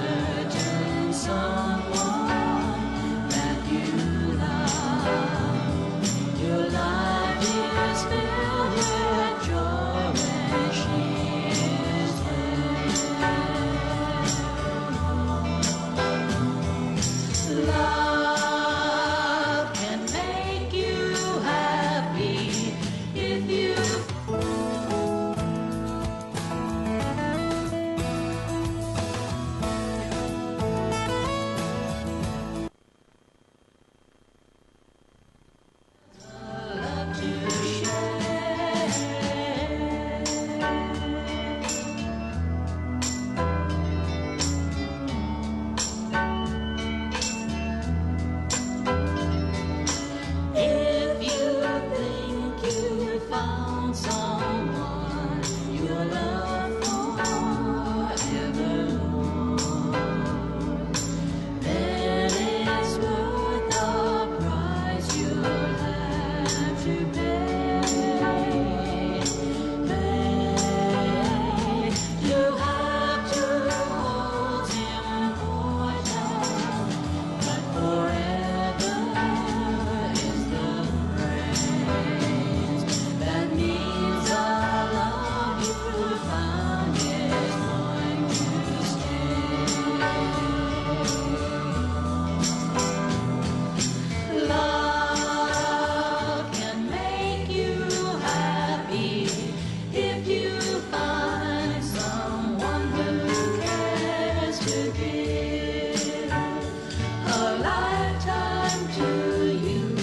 imagine someone that you love. Your life is filled with joy when she is there. Love can make you happy if you love to share. If you think you found someone you'll love forevermore, then it's worth the price you'll have to pay. You have to hold him for now, but forever is the phrase that means the love you found is going to stay. Love can make you happy if you find someone who cares to give a lifetime to you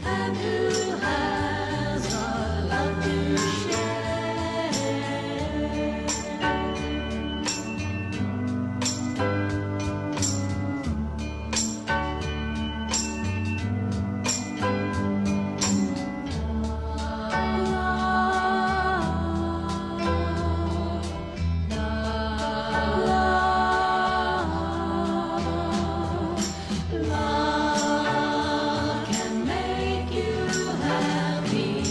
and who has a love to share. Love can make you happy.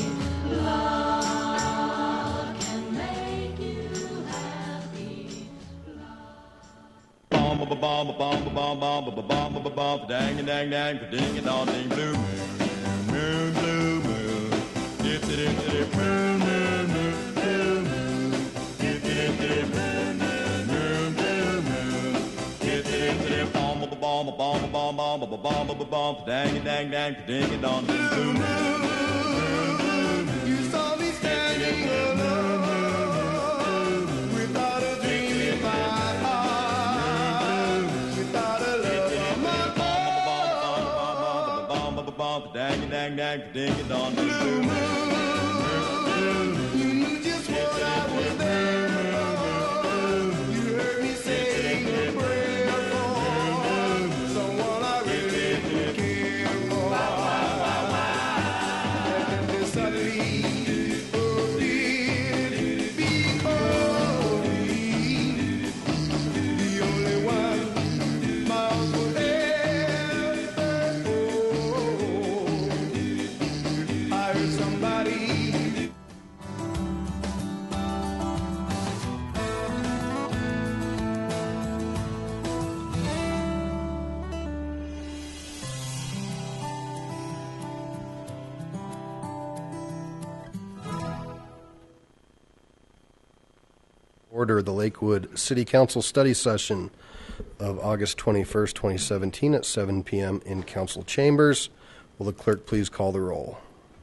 Love can make you happy. Bomb, ba bomb, ba bomb, ba bomb, bomb, ba bomb, ba bomb, dang, dang, dang, ding, and all ding, blue moon, blue moon, dip, dip, dip, moon, moon, moon, blue moon, dip, dip, dip, moon, moon, blue moon, dip, dip, dip, bomb, ba bomb, ba bomb, ba bomb, bomb, ba bomb, ba bomb, dang, dang, dang, ding, and all ding, blue moon. You saw me standing alone without a dream in my heart, without a love on my heart. Dang, dang, dang, ding, and all ding, blue moon. You knew just what I was there for. You heard me saying a prayer for someone I really did care for. And then suddenly, oh, did it become me, the only one my arms would ever hold. I heard somebody. Order the Lakewood City Council study session of August 21st, 2017 at 7 p.m. in council chambers. Will the clerk please call the roll?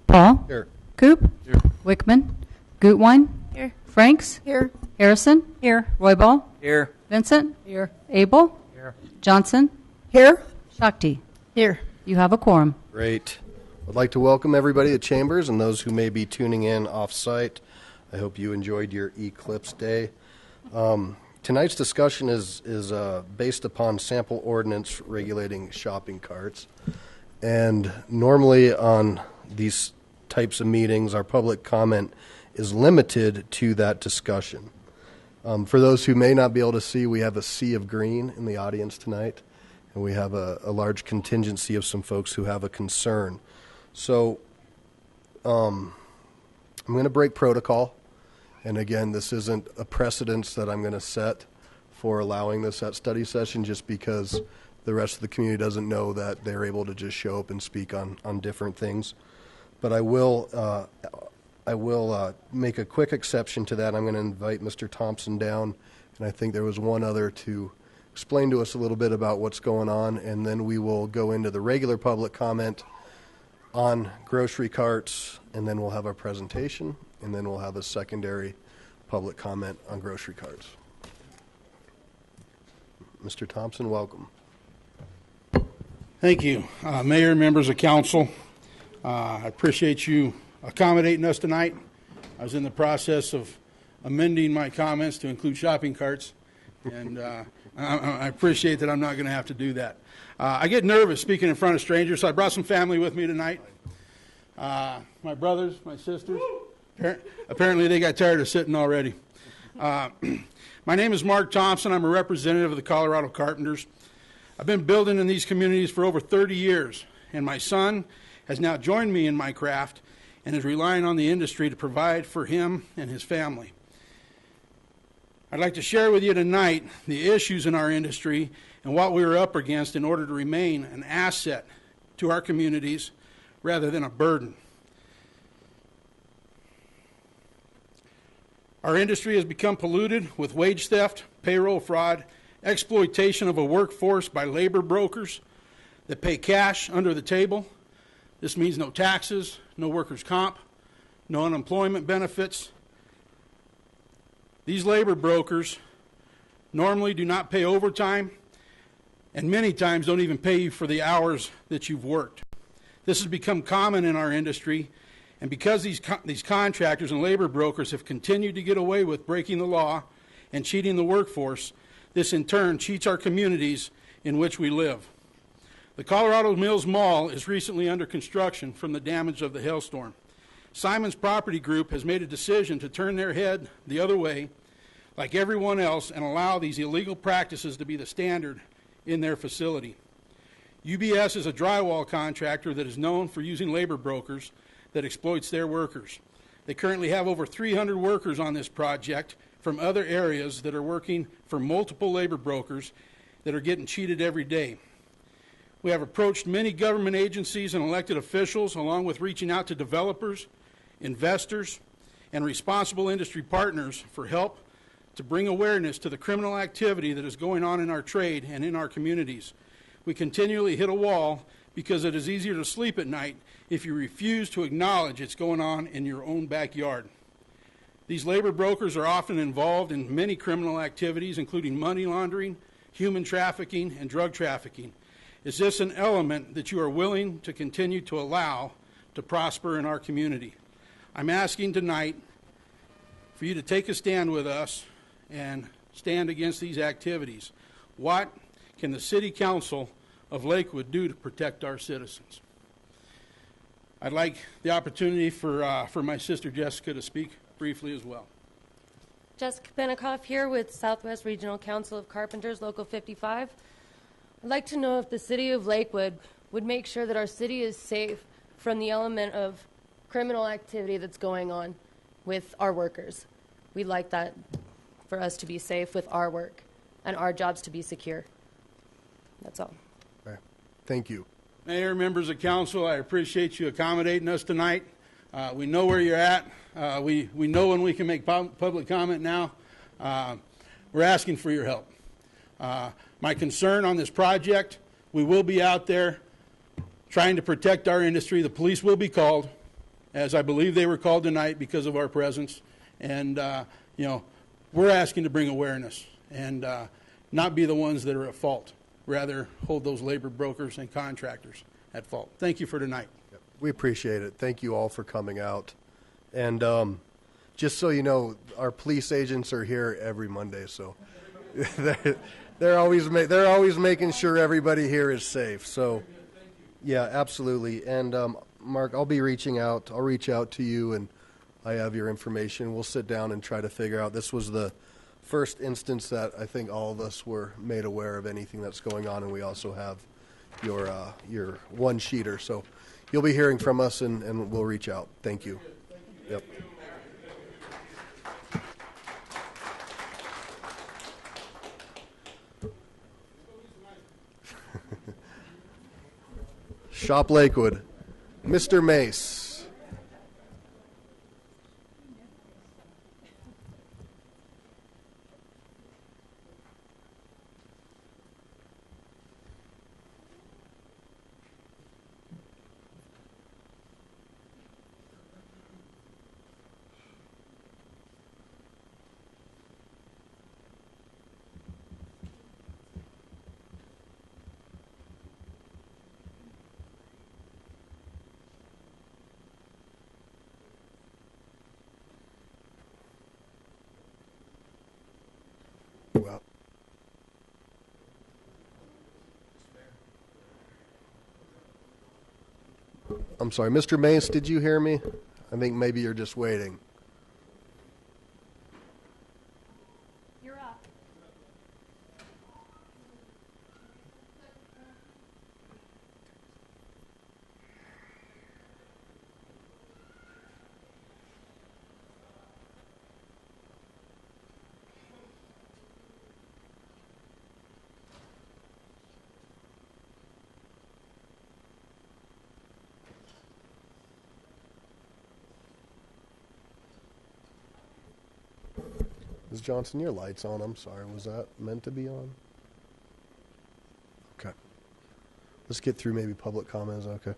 Paul? Here. Coop? Here. Wickman? Gutwein? Here. Franks? Here. Harrison? Here. Royball? Here. Vincent? Here. Abel? Here. Johnson? Here. Shakti? Here. You have a quorum. Great. I'd like to welcome everybody to chambers and those who may be tuning in off-site. I hope you enjoyed your Eclipse Day. Tonight's discussion is based upon sample ordinance regulating shopping carts. And normally on these types of meetings, our public comment is limited to that discussion. For those who may not be able to see, we have a sea of green in the audience tonight, and we have a large contingency of some folks who have a concern. So I'm going to break protocol. And again, this isn't a precedence that I'm going to set for allowing this at study session, just because the rest of the community doesn't know that they're able to just show up and speak on different things. But I will make a quick exception to that. I'm going to invite Mr. Thompson down, and I think there was one other to explain to us a little bit about what's going on, and then we will go into the regular public comment on grocery carts, and then we'll have our presentation, and then we'll have a secondary public comment on grocery carts. Mr. Thompson, welcome. Thank you, Mayor, members of council. I appreciate you accommodating us tonight. I was in the process of amending my comments to include shopping carts, and I appreciate that I'm not going to have to do that. I get nervous speaking in front of strangers, so I brought some family with me tonight. My brothers, my sisters. Apparently they got tired of sitting already. My name is Mark Thompson. I'm a representative of the Colorado Carpenters. I've been building in these communities for over 30 years, and my son has now joined me in my craft and is relying on the industry to provide for him and his family. I'd like to share with you tonight the issues in our industry and what we are up against in order to remain an asset to our communities rather than a burden. Our industry has become polluted with wage theft, payroll fraud, exploitation of a workforce by labor brokers that pay cash under the table. This means no taxes, no workers' comp, no unemployment benefits. These labor brokers normally do not pay overtime, and many times don't even pay you for the hours that you've worked. This has become common in our industry, and because these contractors and labor brokers have continued to get away with breaking the law and cheating the workforce, this in turn cheats our communities in which we live. The Colorado Mills Mall is recently under construction from the damage of the hailstorm. Simon's Property Group has made a decision to turn their head the other way, like everyone else, and allow these illegal practices to be the standard in their facility. UBS is a drywall contractor that is known for using labor brokers that exploits their workers. They currently have over 300 workers on this project from other areas that are working for multiple labor brokers that are getting cheated every day. We have approached many government agencies and elected officials, along with reaching out to developers, investors, and responsible industry partners for help to bring awareness to the criminal activity that is going on in our trade and in our communities. We continually hit a wall because it is easier to sleep at night if you refuse to acknowledge it's going on in your own backyard. These labor brokers are often involved in many criminal activities, including money laundering, human trafficking, and drug trafficking. Is this an element that you are willing to continue to allow to prosper in our community? I'm asking tonight for you to take a stand with us and stand against these activities. What can the City Council of Lakewood do to protect our citizens? I'd like the opportunity for my sister Jessica to speak briefly as well. Jessica Benikoff here with Southwest Regional Council of Carpenters, Local 55. I'd like to know if the City of Lakewood would make sure that our city is safe from the element of criminal activity that's going on with our workers. We'd like that for us to be safe with our work and our jobs to be secure. That's all. Okay. Thank you. Mayor, members of council, I appreciate you accommodating us tonight. We know where you're at. We know when we can make public comment now. We're asking for your help. My concern on this project, we will be out there trying to protect our industry. The police will be called, as I believe they were called tonight because of our presence. And, we're asking to bring awareness and not be the ones that are at fault. Rather, hold those labor brokers and contractors at fault. Thank you for tonight. We appreciate it. Thank you all for coming out. And just so you know, our police agents are here every Monday, so they're always making sure everybody here is safe. So, yeah, absolutely. And Mark, I'll reach out to you, and I have your information. We'll sit down and try to figure out. This was the first instance that I think all of us were made aware of anything that's going on, and we also have your one-sheeter. So you'll be hearing from us, and we'll reach out. Thank you. Yep. Shop Lakewood. Mr. Mace. Well, I'm sorry, Mr. Mace, did you hear me? I think maybe you're just waiting. You're up. Ms. Johnson, your light's on. I'm sorry. Was that meant to be on? Okay. Let's get through maybe public comments. Okay.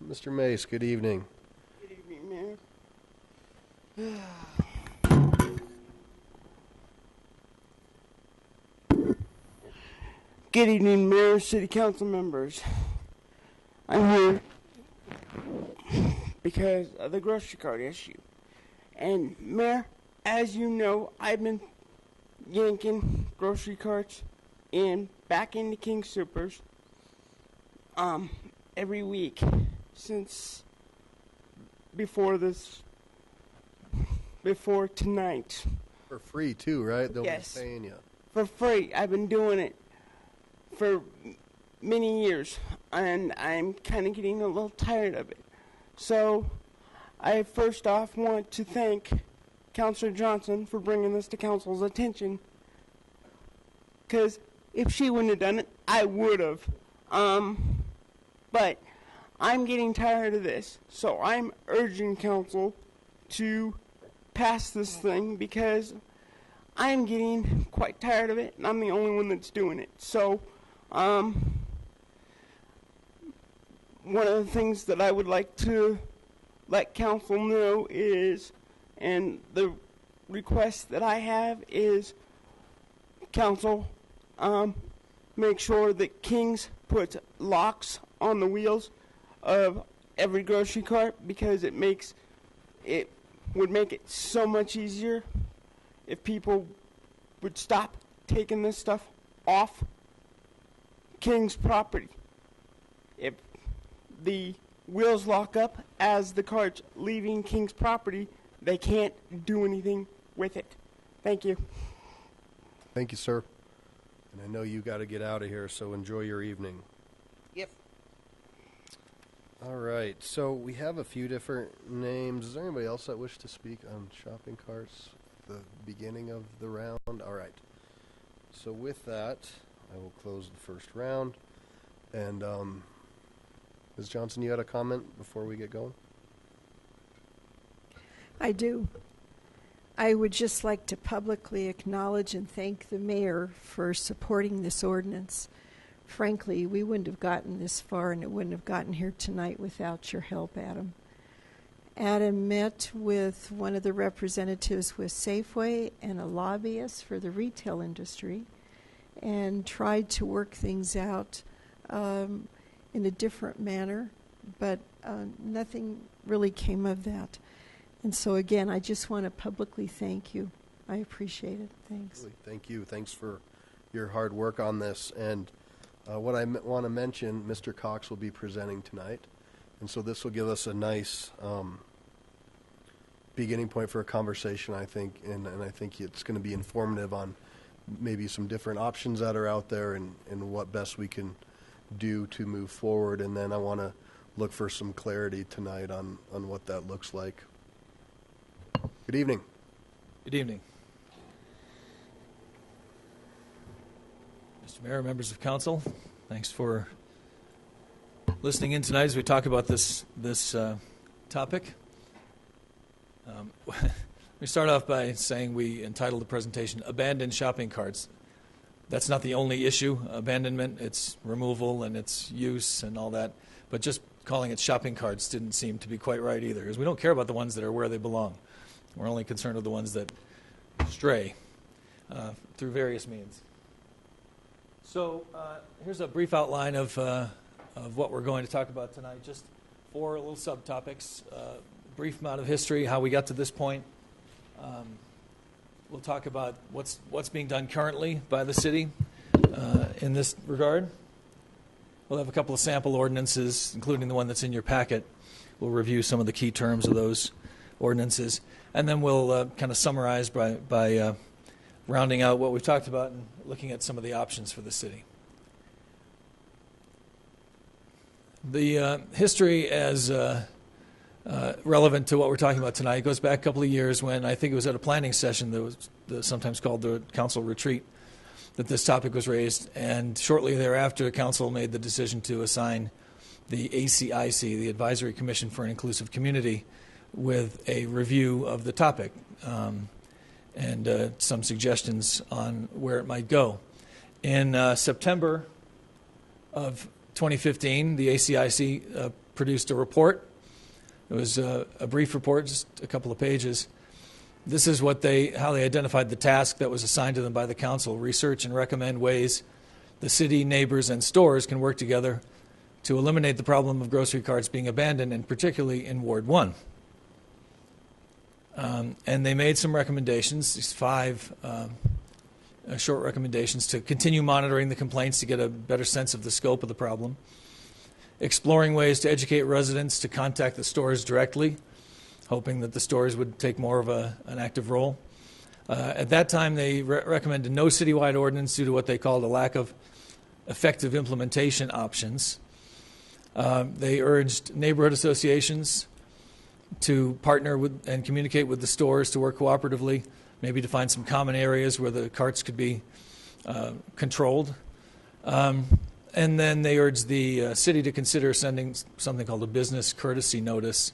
Mr. Mace, good evening. Good evening, Mayor. Good evening, Mayor, City Council members. I'm here because of the grocery cart issue. And, Mayor, as you know, I've been yanking grocery carts back into King Supers every week since before tonight. For free, too, right? They'll Yes. be paying you. For free. I've been doing it for many years, and I'm kind of getting a little tired of it. So, I first off want to thank Councilor Johnson for bringing this to council's attention, because if she wouldn't have done it, I would have. But I'm getting tired of this, so I'm urging council to pass this thing, because I'm getting quite tired of it, and I'm the only one that's doing it. So, one of the things that I would like to let council know is, and the request that I have is, council, make sure that King's puts locks on the wheels of every grocery cart, because it would make it so much easier if people would stop taking this stuff off King's property. If the wheels lock up as the cart's leaving King's property, they can't do anything with it. Thank you. Thank you, sir. And I know you got to get out of here, so enjoy your evening. Yep. All right, so we have a few different names. Is there anybody else that wish to speak on shopping carts at the beginning of the round? All right. So with that, I will close the first round. And Ms. Johnson, you had a comment before we get going? I do. I would just like to publicly acknowledge and thank the mayor for supporting this ordinance. Frankly, we wouldn't have gotten this far, and it wouldn't have gotten here tonight without your help, Adam. Adam met with one of the representatives with Safeway and a lobbyist for the retail industry and tried to work things out in a different manner, but nothing really came of that. And so, again, I just want to publicly thank you. I appreciate it. Thanks. Really, thank you. Thanks for your hard work on this. And what I want to mention, Mr. Cox will be presenting tonight. And so this will give us a nice beginning point for a conversation, I think. And I think it's going to be informative on maybe some different options that are out there and what best we can do to move forward. And then I want to look for some clarity tonight on what that looks like. Good evening. Good evening. Mr. Mayor, members of council, thanks for listening in tonight as we talk about this topic. We start off by saying we entitled the presentation "Abandoned Shopping Carts." That's not the only issue, abandonment. It's removal and its use and all that. But just calling it shopping carts didn't seem to be quite right either, because we don't care about the ones that are where they belong. We're only concerned with the ones that stray through various means. So here's a brief outline of what we're going to talk about tonight. Just 4 little subtopics. Brief amount of history, how we got to this point. We'll talk about what's being done currently by the city in this regard. We'll have a couple of sample ordinances, including the one that's in your packet. We'll review some of the key terms of those ordinances. And then we'll kind of summarize by rounding out what we've talked about and looking at some of the options for the city. The history as relevant to what we're talking about tonight goes back a couple of years when I think it was at a planning session that was sometimes called the council retreat that this topic was raised. And shortly thereafter, the council made the decision to assign the ACIC, the Advisory Commission for an Inclusive Community, with a review of the topic and some suggestions on where it might go. In September of 2015, the ACIC produced a report. It was a brief report, just a couple of pages. This is how they identified the task that was assigned to them by the council: research and recommend ways the city, neighbors, and stores can work together to eliminate the problem of grocery carts being abandoned, and particularly in Ward 1. And they made some recommendations, these 5 short recommendations: to continue monitoring the complaints to get a better sense of the scope of the problem, exploring ways to educate residents to contact the stores directly, hoping that the stores would take more of an active role. At that time, they recommended no citywide ordinance due to what they called a lack of effective implementation options. They urged neighborhood associations to partner with and communicate with the stores to work cooperatively, maybe to find some common areas where the carts could be controlled. And then they urged the city to consider sending something called a business courtesy notice,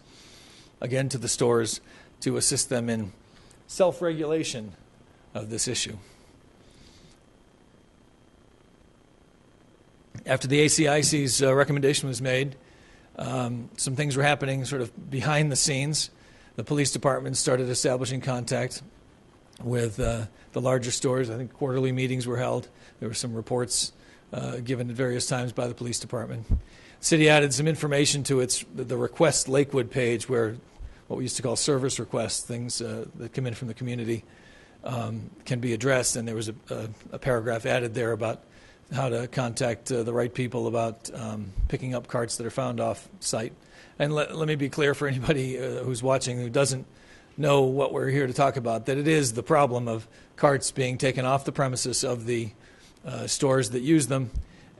again to the stores, to assist them in self-regulation of this issue. After the ACIC's recommendation was made, some things were happening sort of behind the scenes. The police department started establishing contact with the larger stores. I think quarterly meetings were held. There were some reports given at various times by the police department. The city added some information to the Request Lakewood page, where what we used to call service requests, things that come in from the community, can be addressed. And there was a paragraph added there about how to contact the right people about picking up carts that are found off site. And let me be clear for anybody who's watching who doesn't know what we're here to talk about, that it is the problem of carts being taken off the premises of the stores that use them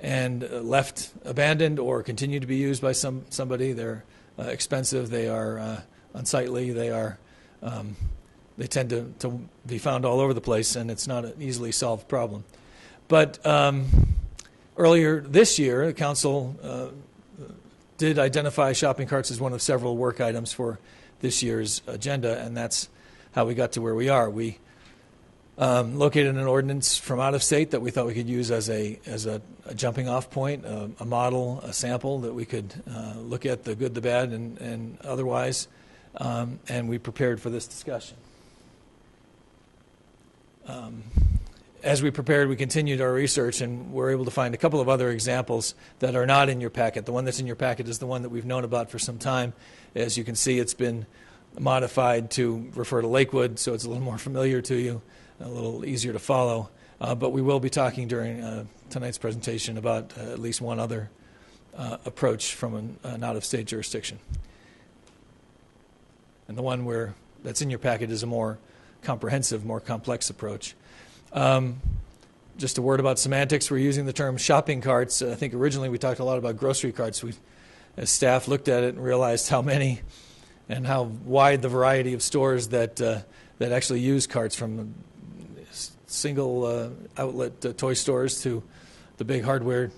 and left abandoned or continue to be used by somebody. They're expensive. They are unsightly. They tend to be found all over the place, and it's not an easily solved problem. But earlier this year, the council did identify shopping carts as one of several work items for this year's agenda, and that's how we got to where we are. We located an ordinance from out of state that we thought we could use as a jumping off point, a model, a sample that we could look at the good, the bad, and otherwise, and we prepared for this discussion. As we prepared, we continued our research and were able to find a couple of other examples that are not in your packet. The one that's in your packet is the one that we've known about for some time. As you can see, it's been modified to refer to Lakewood, so it's a little more familiar to you, a little easier to follow. But we will be talking during tonight's presentation about at least one other approach from an out-of-state jurisdiction. And the one that's in your packet is a more comprehensive, more complex approach. Just a word about semantics. We're using the term shopping carts. I think originally we talked a lot about grocery carts. We, as staff, looked at it and realized how many and how wide the variety of stores that actually use carts, from single outlet toy stores to the big hardware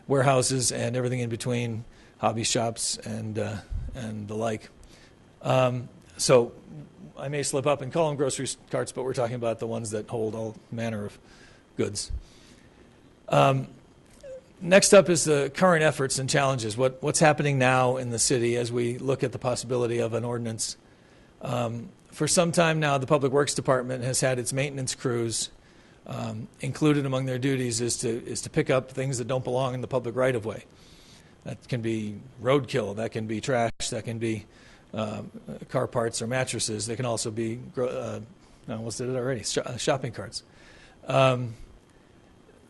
warehouses and everything in between, hobby shops and the like. So I may slip up and call them grocery carts, but we're talking about the ones that hold all manner of goods. Next up is the current efforts and challenges. What's happening now in the city as we look at the possibility of an ordinance? For some time now, the Public Works Department has had its maintenance crews included among their duties is to pick up things that don't belong in the public right-of-way. That can be roadkill, that can be trash, that can be car parts or mattresses. They can also be, I almost did it already, shopping carts.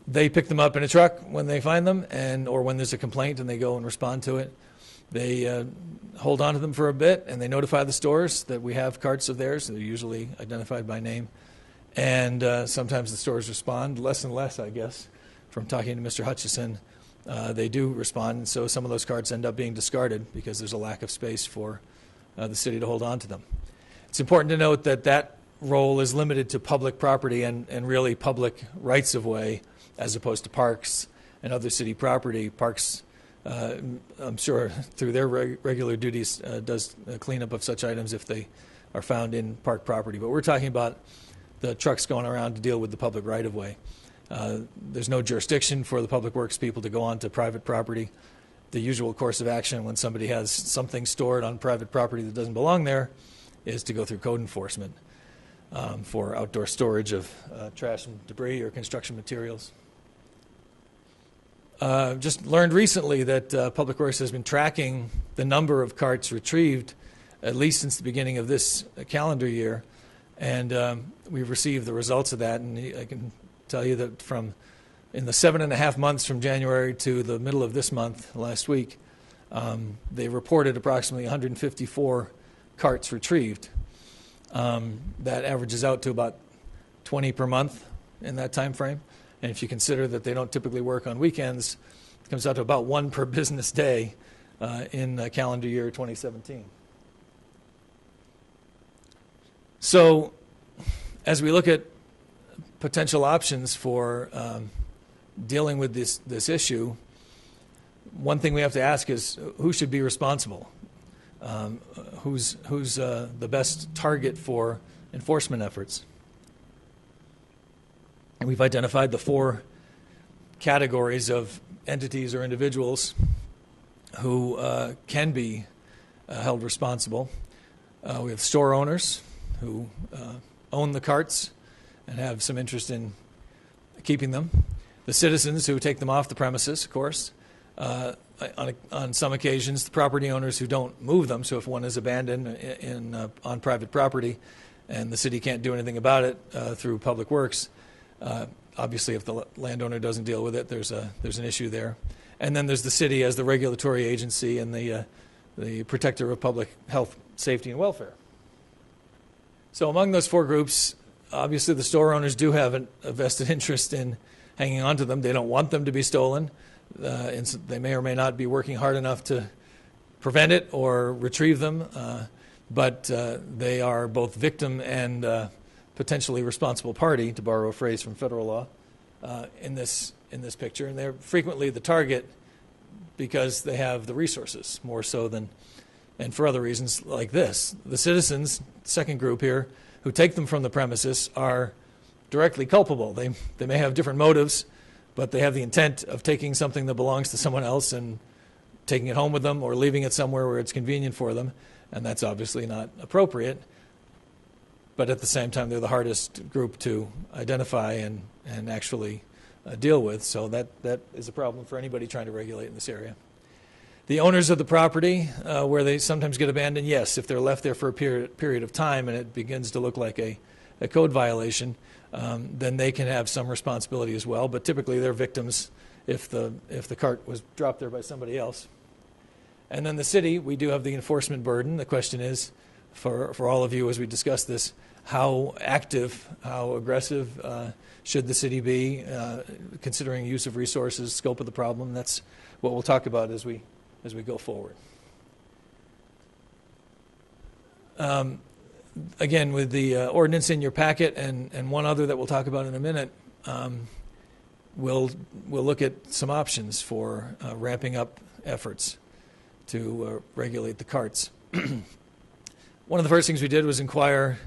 They pick them up in a truck when they find them, or when there's a complaint and they go and respond to it. They hold on to them for a bit, and they notify the stores that we have carts of theirs. They're usually identified by name. And sometimes the stores respond, less and less, I guess, from talking to Mr. Hutchison. They do respond, and so some of those carts end up being discarded because there's a lack of space for the city to hold on to them. It's important to note that that role is limited to public property and really public rights-of-way as opposed to parks and other city property. Parks, I'm sure, through their regular duties, does cleanup of such items if they are found in park property. But we're talking about the trucks going around to deal with the public right-of-way. There's no jurisdiction for the Public Works people to go onto private property. The usual course of action when somebody has something stored on private property that doesn't belong there is to go through code enforcement for outdoor storage of trash and debris or construction materials. Just learned recently that Public Works has been tracking the number of carts retrieved at least since the beginning of this calendar year, and we've received the results of that. And I can tell you that in the 7.5 months from January to the middle of this month, last week, they reported approximately 154 carts retrieved. That averages out to about 20 per month in that time frame. And if you consider that they don't typically work on weekends, it comes out to about 1 per business day in calendar year 2017. So as we look at potential options for dealing with this issue, one thing we have to ask is who should be responsible? Who's the best target for enforcement efforts? And we've identified the 4 categories of entities or individuals who can be held responsible. We have store owners who own the carts and have some interest in keeping them. The citizens who take them off the premises, of course. On some occasions, the property owners who don't move them. So if one is abandoned on private property and the city can't do anything about it through Public Works, obviously if the landowner doesn't deal with it, there's an issue there. And then there's the city as the regulatory agency and the protector of public health, safety, and welfare. So among those 4 groups, obviously the store owners do have a vested interest in hanging on to them. They don't want them to be stolen. And so they may or may not be working hard enough to prevent it or retrieve them, but they are both victim and potentially responsible party, to borrow a phrase from federal law, in this picture. And they're frequently the target because they have the resources more so than, and for other reasons like this. The citizens, second group here, who take them from the premises are directly culpable. They may have different motives, but they have the intent of taking something that belongs to someone else and taking it home with them or leaving it somewhere where it's convenient for them, and that's obviously not appropriate. But at the same time, they're the hardest group to identify and actually deal with, so that is a problem for anybody trying to regulate in this area. The owners of the property, where they sometimes get abandoned, yes, if they're left there for a period of time and it begins to look like a code violation, then they can have some responsibility as well. But typically they're victims if the cart was dropped there by somebody else. And then the city, we do have the enforcement burden. The question is, for all of you as we discuss this, how active, how aggressive should the city be, considering use of resources, scope of the problem? That's what we'll talk about as we go forward. Again, with the ordinance in your packet and one other that we'll talk about in a minute, we'll look at some options for ramping up efforts to regulate the carts. One of the first things we did was inquire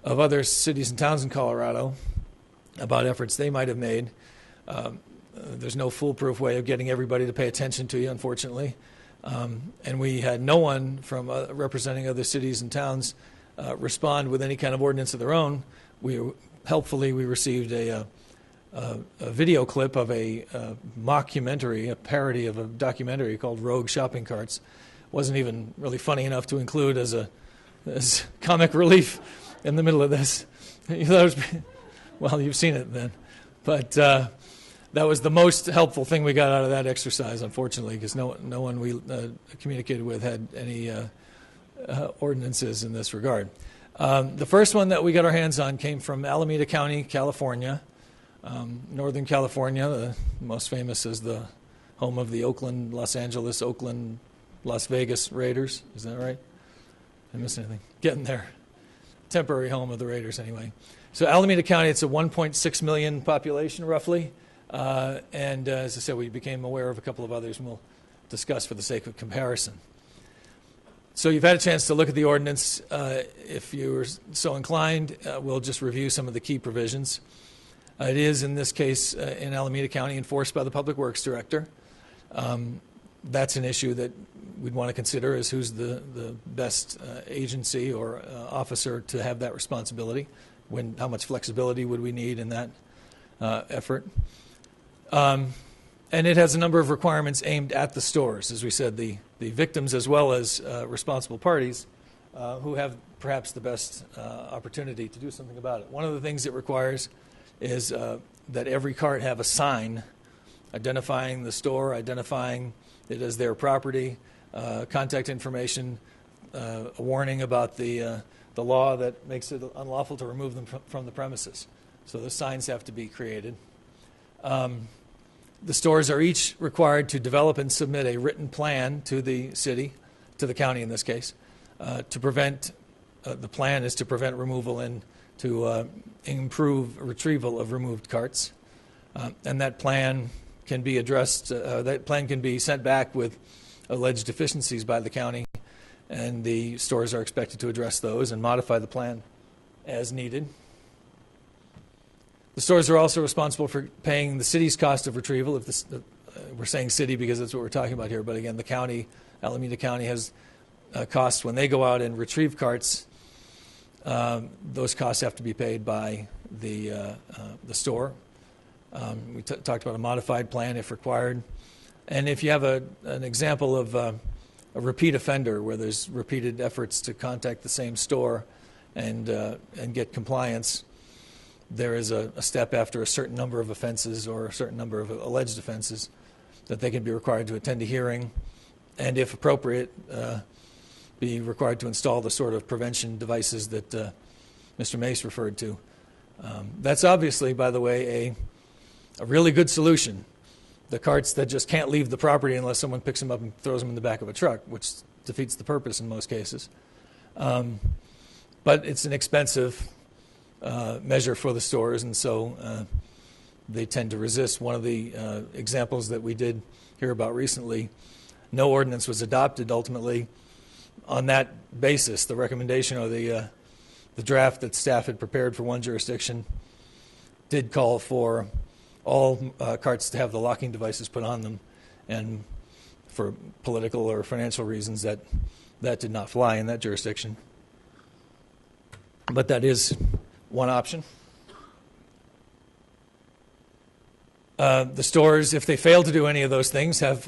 of other cities and towns in Colorado about efforts they might have made. There's no foolproof way of getting everybody to pay attention to you, unfortunately. And we had no one from representing other cities and towns respond with any kind of ordinance of their own. Helpfully, we received a video clip of a mockumentary, a parody of a documentary called Rogue Shopping Carts. Wasn't even really funny enough to include as comic relief in the middle of this. Well, you've seen it then. But that was the most helpful thing we got out of that exercise, unfortunately, because no one we communicated with had any ordinances in this regard. The first one that we got our hands on came from Alameda County, California. Northern California, the most famous is the home of the Oakland, Los Angeles, Oakland, Las Vegas Raiders. Is that right? Did I miss anything? Getting there. Temporary home of the Raiders, anyway. So Alameda County, it's a 1.6 million population, roughly. And as I said, we became aware of a couple of others, and we'll discuss for the sake of comparison. So you've had a chance to look at the ordinance. If you're so inclined, we'll just review some of the key provisions. It is, in this case, in Alameda County, enforced by the Public Works Director. That's an issue that we'd want to consider is who's the best agency or officer to have that responsibility. How much flexibility would we need in that effort? And it has a number of requirements aimed at the stores, as we said, the victims as well as responsible parties who have perhaps the best opportunity to do something about it. One of the things it requires is that every cart have a sign identifying the store, identifying it as their property, contact information, a warning about the law that makes it unlawful to remove them from the premises. So the signs have to be created. The stores are each required to develop and submit a written plan to the city, to the county in this case, to prevent, the plan is to prevent removal and to improve retrieval of removed carts. And that plan can be addressed, that plan can be sent back with alleged deficiencies by the county, and the stores are expected to address those and modify the plan as needed. The stores are also responsible for paying the city's cost of retrieval. If we're saying city because that's what we're talking about here, but again, the county, Alameda County, has costs when they go out and retrieve carts. Those costs have to be paid by the store. We talked about a modified plan if required. And if you have an example of a repeat offender where there's repeated efforts to contact the same store and get compliance, there is a step after a certain number of offenses or a certain number of alleged offenses that they can be required to attend a hearing and, if appropriate, be required to install the sort of prevention devices that Mr. Mace referred to. That's obviously, by the way, a really good solution. The carts that just can't leave the property unless someone picks them up and throws them in the back of a truck, which defeats the purpose in most cases. But it's an expensive measure for the stores, and so they tend to resist. One of the examples that we did hear about recently, no ordinance was adopted ultimately on that basis. The recommendation or the draft that staff had prepared for one jurisdiction did call for all carts to have the locking devices put on them, and for political or financial reasons that did not fly in that jurisdiction. But that is one option. The stores, if they fail to do any of those things, have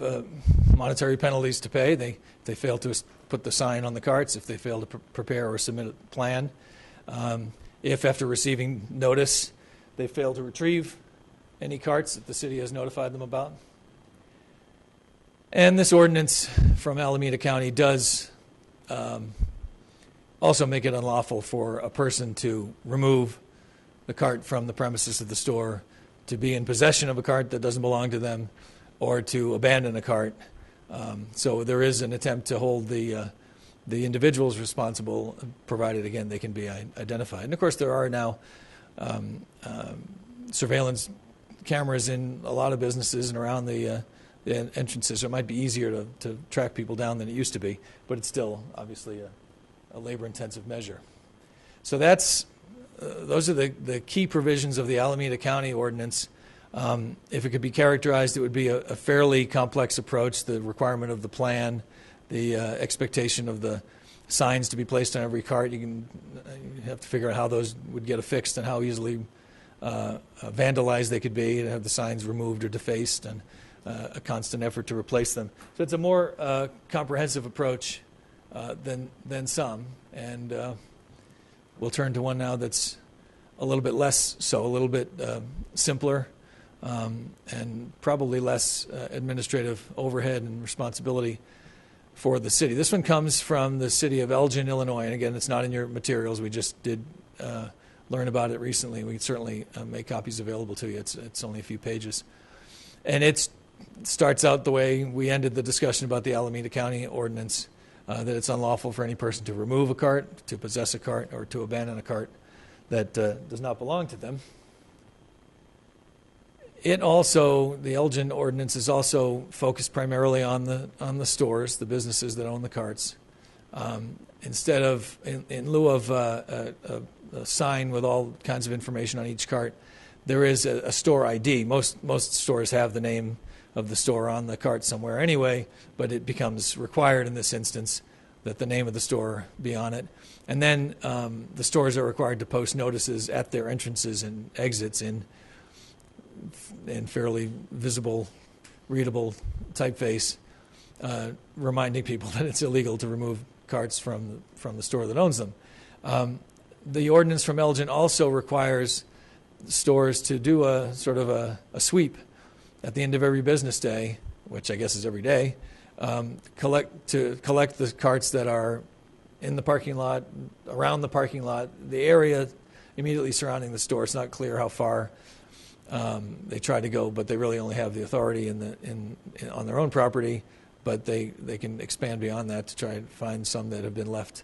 monetary penalties to pay. They fail to put the sign on the carts, if they fail to prepare or submit a plan. If after receiving notice they fail to retrieve any carts that the city has notified them about. And this ordinance from Alameda County does also make it unlawful for a person to remove the cart from the premises of the store, to be in possession of a cart that doesn't belong to them, or to abandon a cart. So there is an attempt to hold the individuals responsible, provided, again, they can be identified. And, of course, there are now surveillance cameras in a lot of businesses and around the entrances, so it might be easier to track people down than it used to be, but it's still obviously a labor-intensive measure. So those are the key provisions of the Alameda County ordinance. If it could be characterized, it would be a fairly complex approach, the requirement of the plan, the expectation of the signs to be placed on every cart. You have to figure out how those would get affixed and how easily vandalized they could be, to have the signs removed or defaced, and a constant effort to replace them. So it's a more comprehensive approach than some, and we'll turn to one now that's a little bit less so, a little bit simpler, and probably less administrative overhead and responsibility for the city. This one comes from the city of Elgin, Illinois, and again, it's not in your materials. We just did learn about it recently. We can certainly make copies available to you. It's only a few pages. And it starts out the way we ended the discussion about the Alameda County ordinance, that it's unlawful for any person to remove a cart, to possess a cart, or to abandon a cart that does not belong to them. It also, the Elgin ordinance is also focused primarily on the stores, the businesses that own the carts. Instead of, in lieu of a sign with all kinds of information on each cart, there is a store ID. Most stores have the name of the store on the cart somewhere anyway, but it becomes required in this instance that the name of the store be on it. And then the stores are required to post notices at their entrances and exits in fairly visible, readable typeface, reminding people that it's illegal to remove carts from the store that owns them. The ordinance from Elgin also requires stores to do a sort of a sweep at the end of every business day, which I guess is every day, collect the carts that are in the parking lot, around the parking lot, the area immediately surrounding the store. It's not clear how far they try to go, but they really only have the authority on their own property, but they can expand beyond that to try and find some that have been left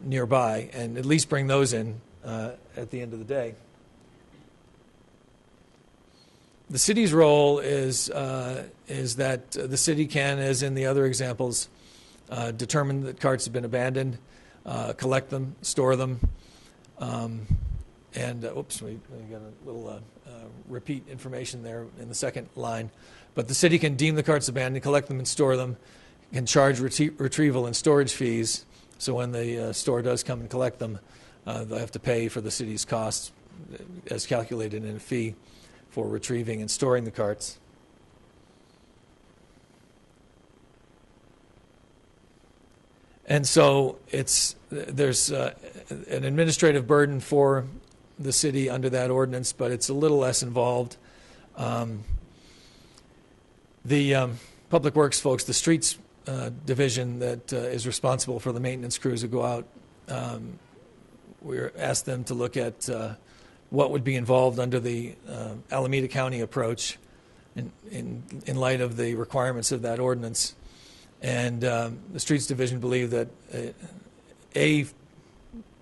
nearby, and at least bring those in at the end of the day. The city's role is that the city can, as in the other examples, determine that carts have been abandoned, collect them, store them, and oops, we got a little repeat information there in the second line. But the city can deem the carts abandoned, collect them and store them, can charge retrieval and storage fees. So when the store does come and collect them, they'll have to pay for the city's costs as calculated in a fee for retrieving and storing the carts. And so there's an administrative burden for the city under that ordinance, but it's a little less involved. The Public Works folks, the streets division that is responsible for the maintenance crews who go out, we asked them to look at what would be involved under the Alameda County approach in light of the requirements of that ordinance. And the Streets Division believed that a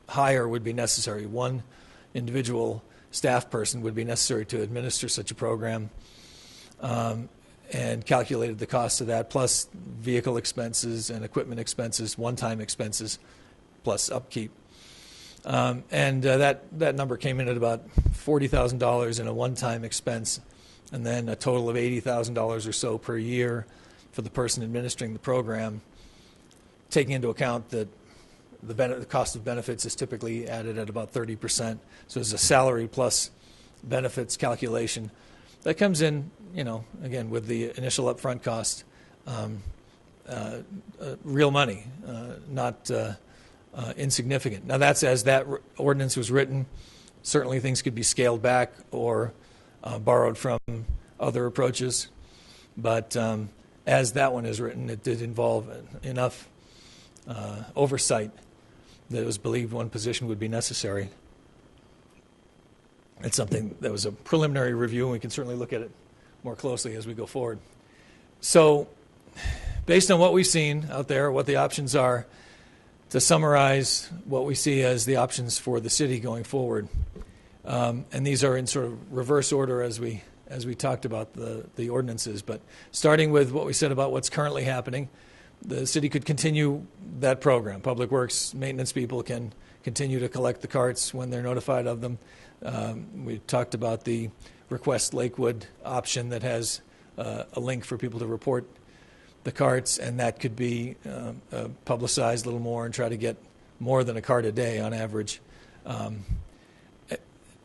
hire would be necessary. One individual staff person would be necessary to administer such a program, and calculated the cost of that, plus vehicle expenses and equipment expenses, one-time expenses, plus upkeep. And that number came in at about $40,000 in a one-time expense, and then a total of $80,000 or so per year for the person administering the program, taking into account that the cost of benefits is typically added at about 30%. So it's a salary plus benefits calculation that comes in, again, with the initial upfront cost, real money, not insignificant. Now, that's as that ordinance was written. Certainly things could be scaled back or borrowed from other approaches. But as that one is written, it did involve enough oversight that it was believed one position would be necessary. It's something that was a preliminary review, and we can certainly look at it more closely as we go forward. So, based on what we've seen out there, what the options are, to summarize what we see as the options for the city going forward, and these are in sort of reverse order as we as we talked about the ordinances. But starting with what we said about what's currently happening, the city could continue that program. Public Works maintenance people can continue to collect the carts when they're notified of them. We talked about the Request Lakewood option that has a link for people to report the carts, and that could be publicized a little more and try to get more than a cart a day on average.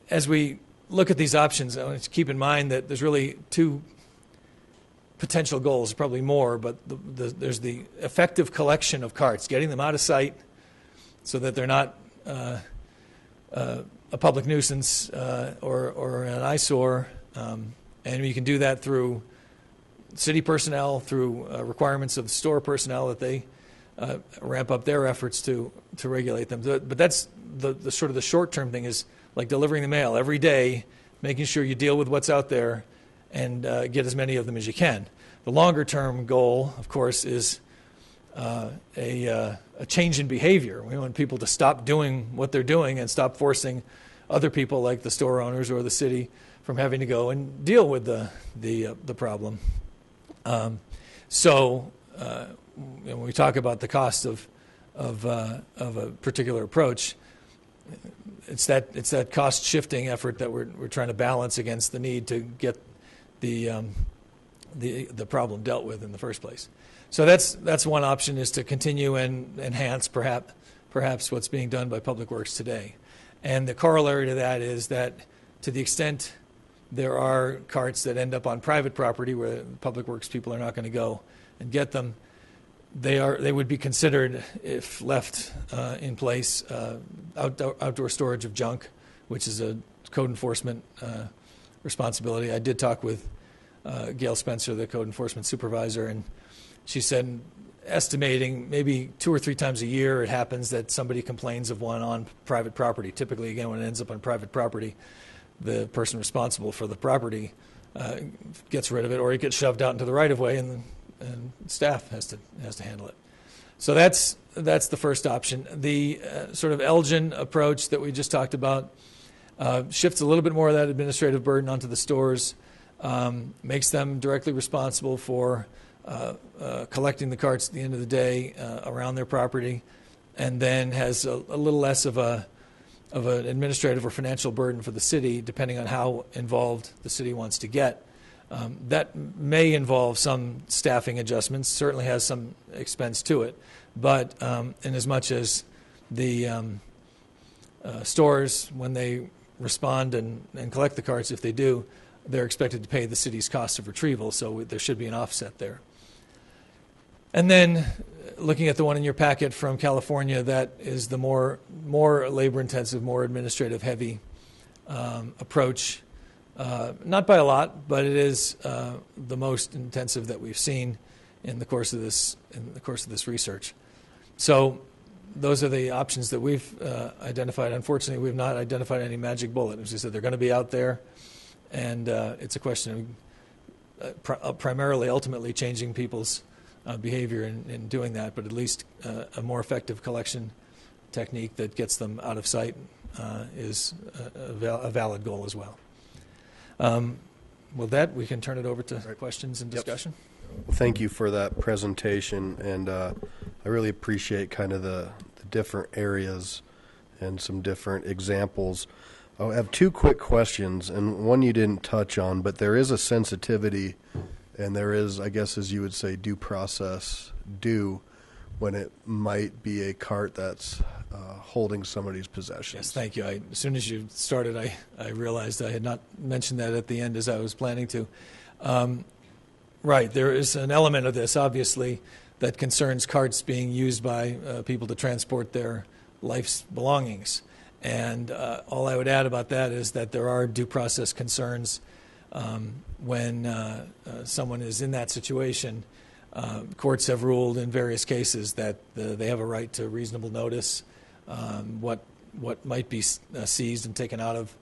As we look at these options, I want to keep in mind that there's really two potential goals, probably more, but there's the effective collection of carts, getting them out of sight so that they're not a public nuisance or an eyesore, and you can do that through city personnel, through requirements of the store personnel that they ramp up their efforts to regulate them. But that's the sort of the short-term thing, is like delivering the mail every day, making sure you deal with what's out there and get as many of them as you can. The longer-term goal, of course, is a change in behavior. We want people to stop doing what they're doing and stop forcing other people, like the store owners or the city, from having to go and deal with the problem. When we talk about the cost of a particular approach, it's that cost shifting effort that we're trying to balance against the need to get the problem dealt with in the first place. So that's one option, is to continue and enhance perhaps what's being done by Public Works today. And the corollary to that is that to the extent there are carts that end up on private property where Public Works people are not going to go and get them, they would be considered, if left in place, outdoor storage of junk, which is a code enforcement responsibility. I did talk with Gail Spencer, the code enforcement supervisor, and she said, estimating maybe 2 or 3 times a year it happens that somebody complains of one on private property. Typically, again, when it ends up on private property, the person responsible for the property gets rid of it, or it gets shoved out into the right-of-way, and staff has to handle it. So that's the first option. The sort of Elgin approach that we just talked about shifts a little bit more of that administrative burden onto the stores, makes them directly responsible for collecting the carts at the end of the day around their property, and then has a little less of an administrative or financial burden for the city, depending on how involved the city wants to get. That may involve some staffing adjustments, certainly has some expense to it, but in as much as the stores, when they respond and collect the carts, if they do, they're expected to pay the city's cost of retrieval, so there should be an offset there. And then looking at the one in your packet from California, that is the more labor-intensive, more administrative-heavy approach. Not by a lot, but it is the most intensive that we've seen in the course of this research. So those are the options that we've identified. Unfortunately, we've not identified any magic bullet. As I said, they're going to be out there, and it's a question of primarily, ultimately, changing people's behavior in doing that, but at least a more effective collection technique that gets them out of sight is a valid goal as well. With that, we can turn it over to questions and discussion. Well, thank you for that presentation, and I really appreciate kind of the different areas and some different examples. I have 2 quick questions, and one you didn't touch on, but there is a sensitivity, and there is, I guess, as you would say, due process due when it might be a cart that's holding somebody's possessions. Yes, thank you. As soon as you started, I realized I had not mentioned that at the end as I was planning to. Right, there is an element of this, obviously, that concerns carts being used by people to transport their life's belongings. And all I would add about that is that there are due process concerns when someone is in that situation. Courts have ruled in various cases that they have a right to reasonable notice. What might be seized and taken out of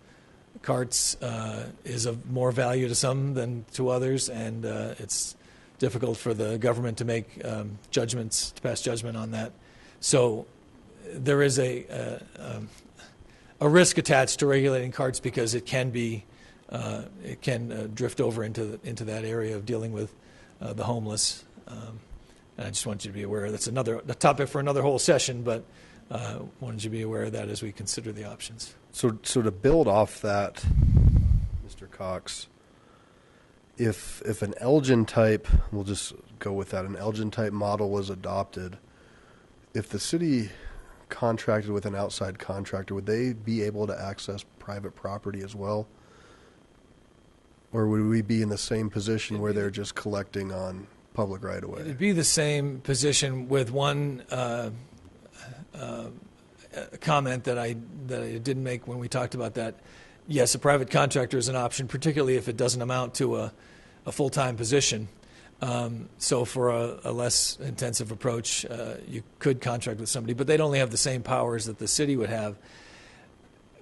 carts is of more value to some than to others, and it's difficult for the government to make judgments, to pass judgment on that. So there is a risk attached to regulating carts because it can be it can drift over into that area of dealing with the homeless. And I just want you to be aware that's a topic for another whole session, but wanted you to be aware of that as we consider the options. So to build off that, Mr. Cox, if an Elgin type, we'll just go with that, an Elgin type model was adopted, if the city contracted with an outside contractor, would they be able to access private property as well? Or would we be in the same position where they're just collecting on public right of way? It'd be the same position with one comment that I didn't make when we talked about that. Yes, a private contractor is an option, particularly if it doesn't amount to a full-time position. So for a less intensive approach, you could contract with somebody, but they'd only have the same powers that the city would have.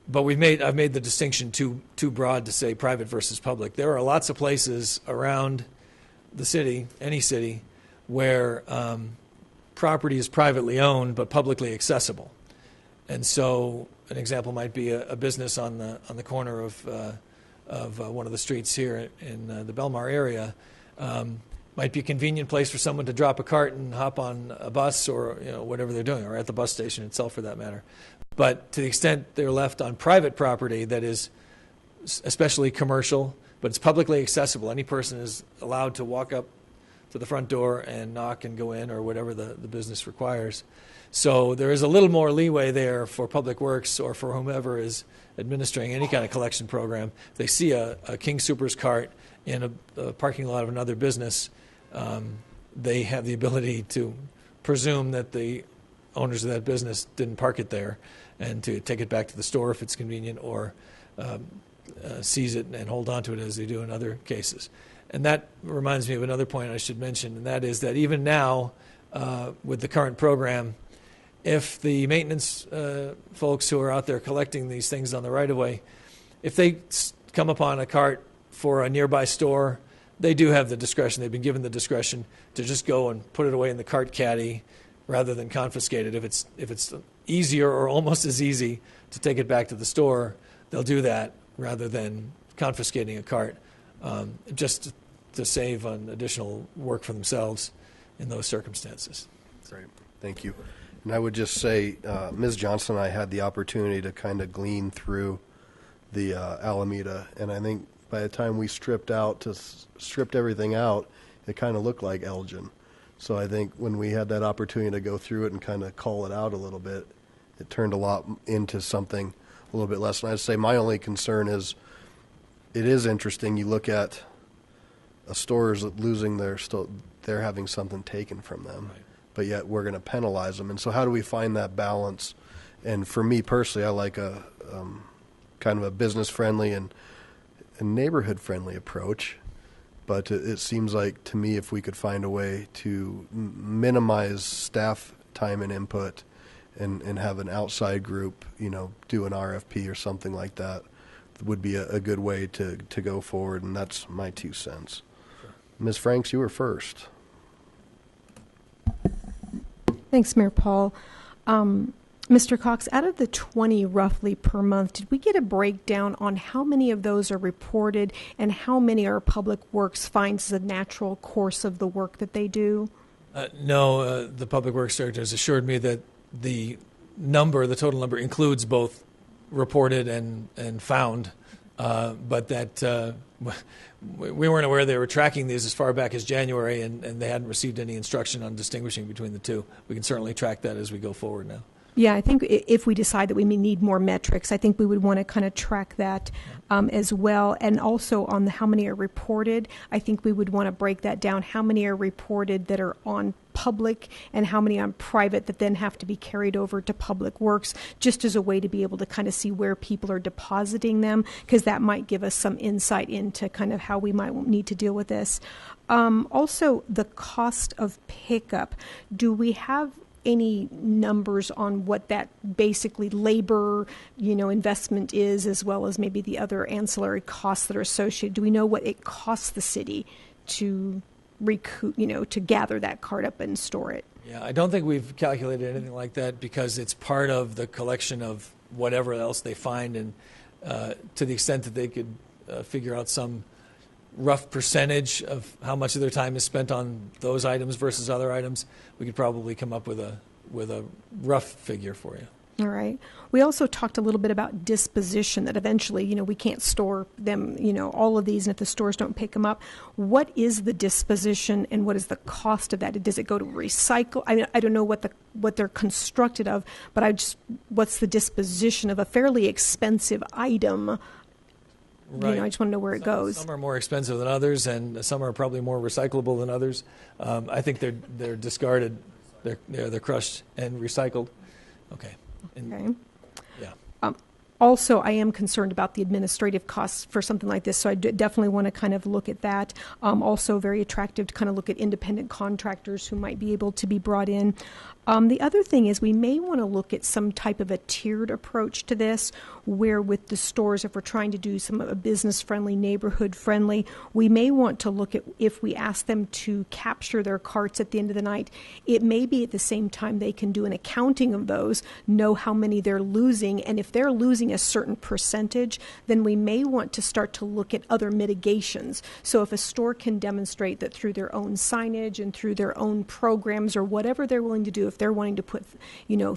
But I've made the distinction too broad to say private versus public. There are lots of places around the city, any city, where property is privately owned but publicly accessible. And so an example might be a business on the corner of one of the streets here in the Belmar area. Might be a convenient place for someone to drop a cart and hop on a bus or whatever they're doing, or at the bus station itself for that matter. But to the extent they're left on private property that is especially commercial, but it's publicly accessible, any person is allowed to walk up to the front door and knock and go in or whatever the business requires. So there is a little more leeway there for Public Works or for whomever is administering any kind of collection program. If they see a King Soopers cart in a parking lot of another business, they have the ability to presume that the owners of that business didn't park it there and to take it back to the store if it's convenient, or seize it and hold on to it as they do in other cases. And that reminds me of another point I should mention, and that is that even now, with the current program, if the maintenance folks who are out there collecting these things on the right-of-way, if they come upon a cart for a nearby store, they do have the discretion. They've been given the discretion to just go and put it away in the cart caddy rather than confiscate it. If it's easier or almost as easy to take it back to the store, they'll do that rather than confiscating a cart, just to save on additional work for themselves in those circumstances. Great. Thank you. And I would just say, Ms. Johnson and I had the opportunity to kind of glean through the Alameda, and I think by the time we stripped everything out, it kind of looked like Elgin. So I think when we had that opportunity to go through it and kind of call it out a little bit, it turned a lot into something a little bit less. And I'd say my only concern is, it is interesting. You look at a store is losing they're having something taken from them, right, but yet we're going to penalize them. And so how do we find that balance? And for me personally, I like a kind of a business-friendly and neighborhood-friendly approach. But it seems like to me, if we could find a way to minimize staff time and input and have an outside group, do an RFP or something like that, would be a good way to go forward. And that's my 2 cents. Sure. Ms. Franks, you were first. Thanks, Mayor Paul. Mr. Cox, out of the 20 roughly per month, did we get a breakdown on how many of those are reported and how many our Public Works finds the natural course of the work that they do? No, the Public Works Director has assured me that the total number includes both reported and found, but that we weren't aware they were tracking these as far back as January, and they hadn't received any instruction on distinguishing between the two. We can certainly track that as we go forward now. Yeah, I think if we decide that we may need more metrics, I think we would want to kind of track that as well. And also on how many are reported, I think we would want to break that down. How many are reported that are on public and how many on private that then have to be carried over to Public Works, just as a way to be able to kind of see where people are depositing them, because that might give us some insight into kind of how we might need to deal with this. Also, the cost of pickup. Do we have any numbers on what that basically labor, investment is, as well as maybe the other ancillary costs that are associated? Do we know what it costs the city to recoup, to gather that cart up and store it? Yeah, I don't think we've calculated anything like that because it's part of the collection of whatever else they find, and to the extent that they could figure out some rough percentage of how much of their time is spent on those items versus other items, we could probably come up with a rough figure for you. All right. We also talked a little bit about disposition, that eventually, we can't store them, all of these, and if the stores don't pick them up, what is the disposition and what is the cost of that? Does it go to recycle? I don't know what they're constructed of, but what's the disposition of a fairly expensive item? Right. I just want to know where it goes. Some are more expensive than others, and some are probably more recyclable than others. I think they're discarded, they're crushed and recycled. Okay. Okay. Yeah. Also, I am concerned about the administrative costs for something like this, so I definitely want to kind of look at that. Also, very attractive to kind of look at independent contractors who might be able to be brought in. The other thing is we may want to look at some type of a tiered approach to this, where with the stores, if we're trying to do some business-friendly, neighborhood-friendly, we may want to look at, if we ask them to capture their carts at the end of the night, it may be at the same time they can do an accounting of those, know how many they're losing, and if they're losing a certain percentage, then we may want to start to look at other mitigations. So if a store can demonstrate that through their own signage and through their own programs or whatever they're willing to do, if they're wanting to put,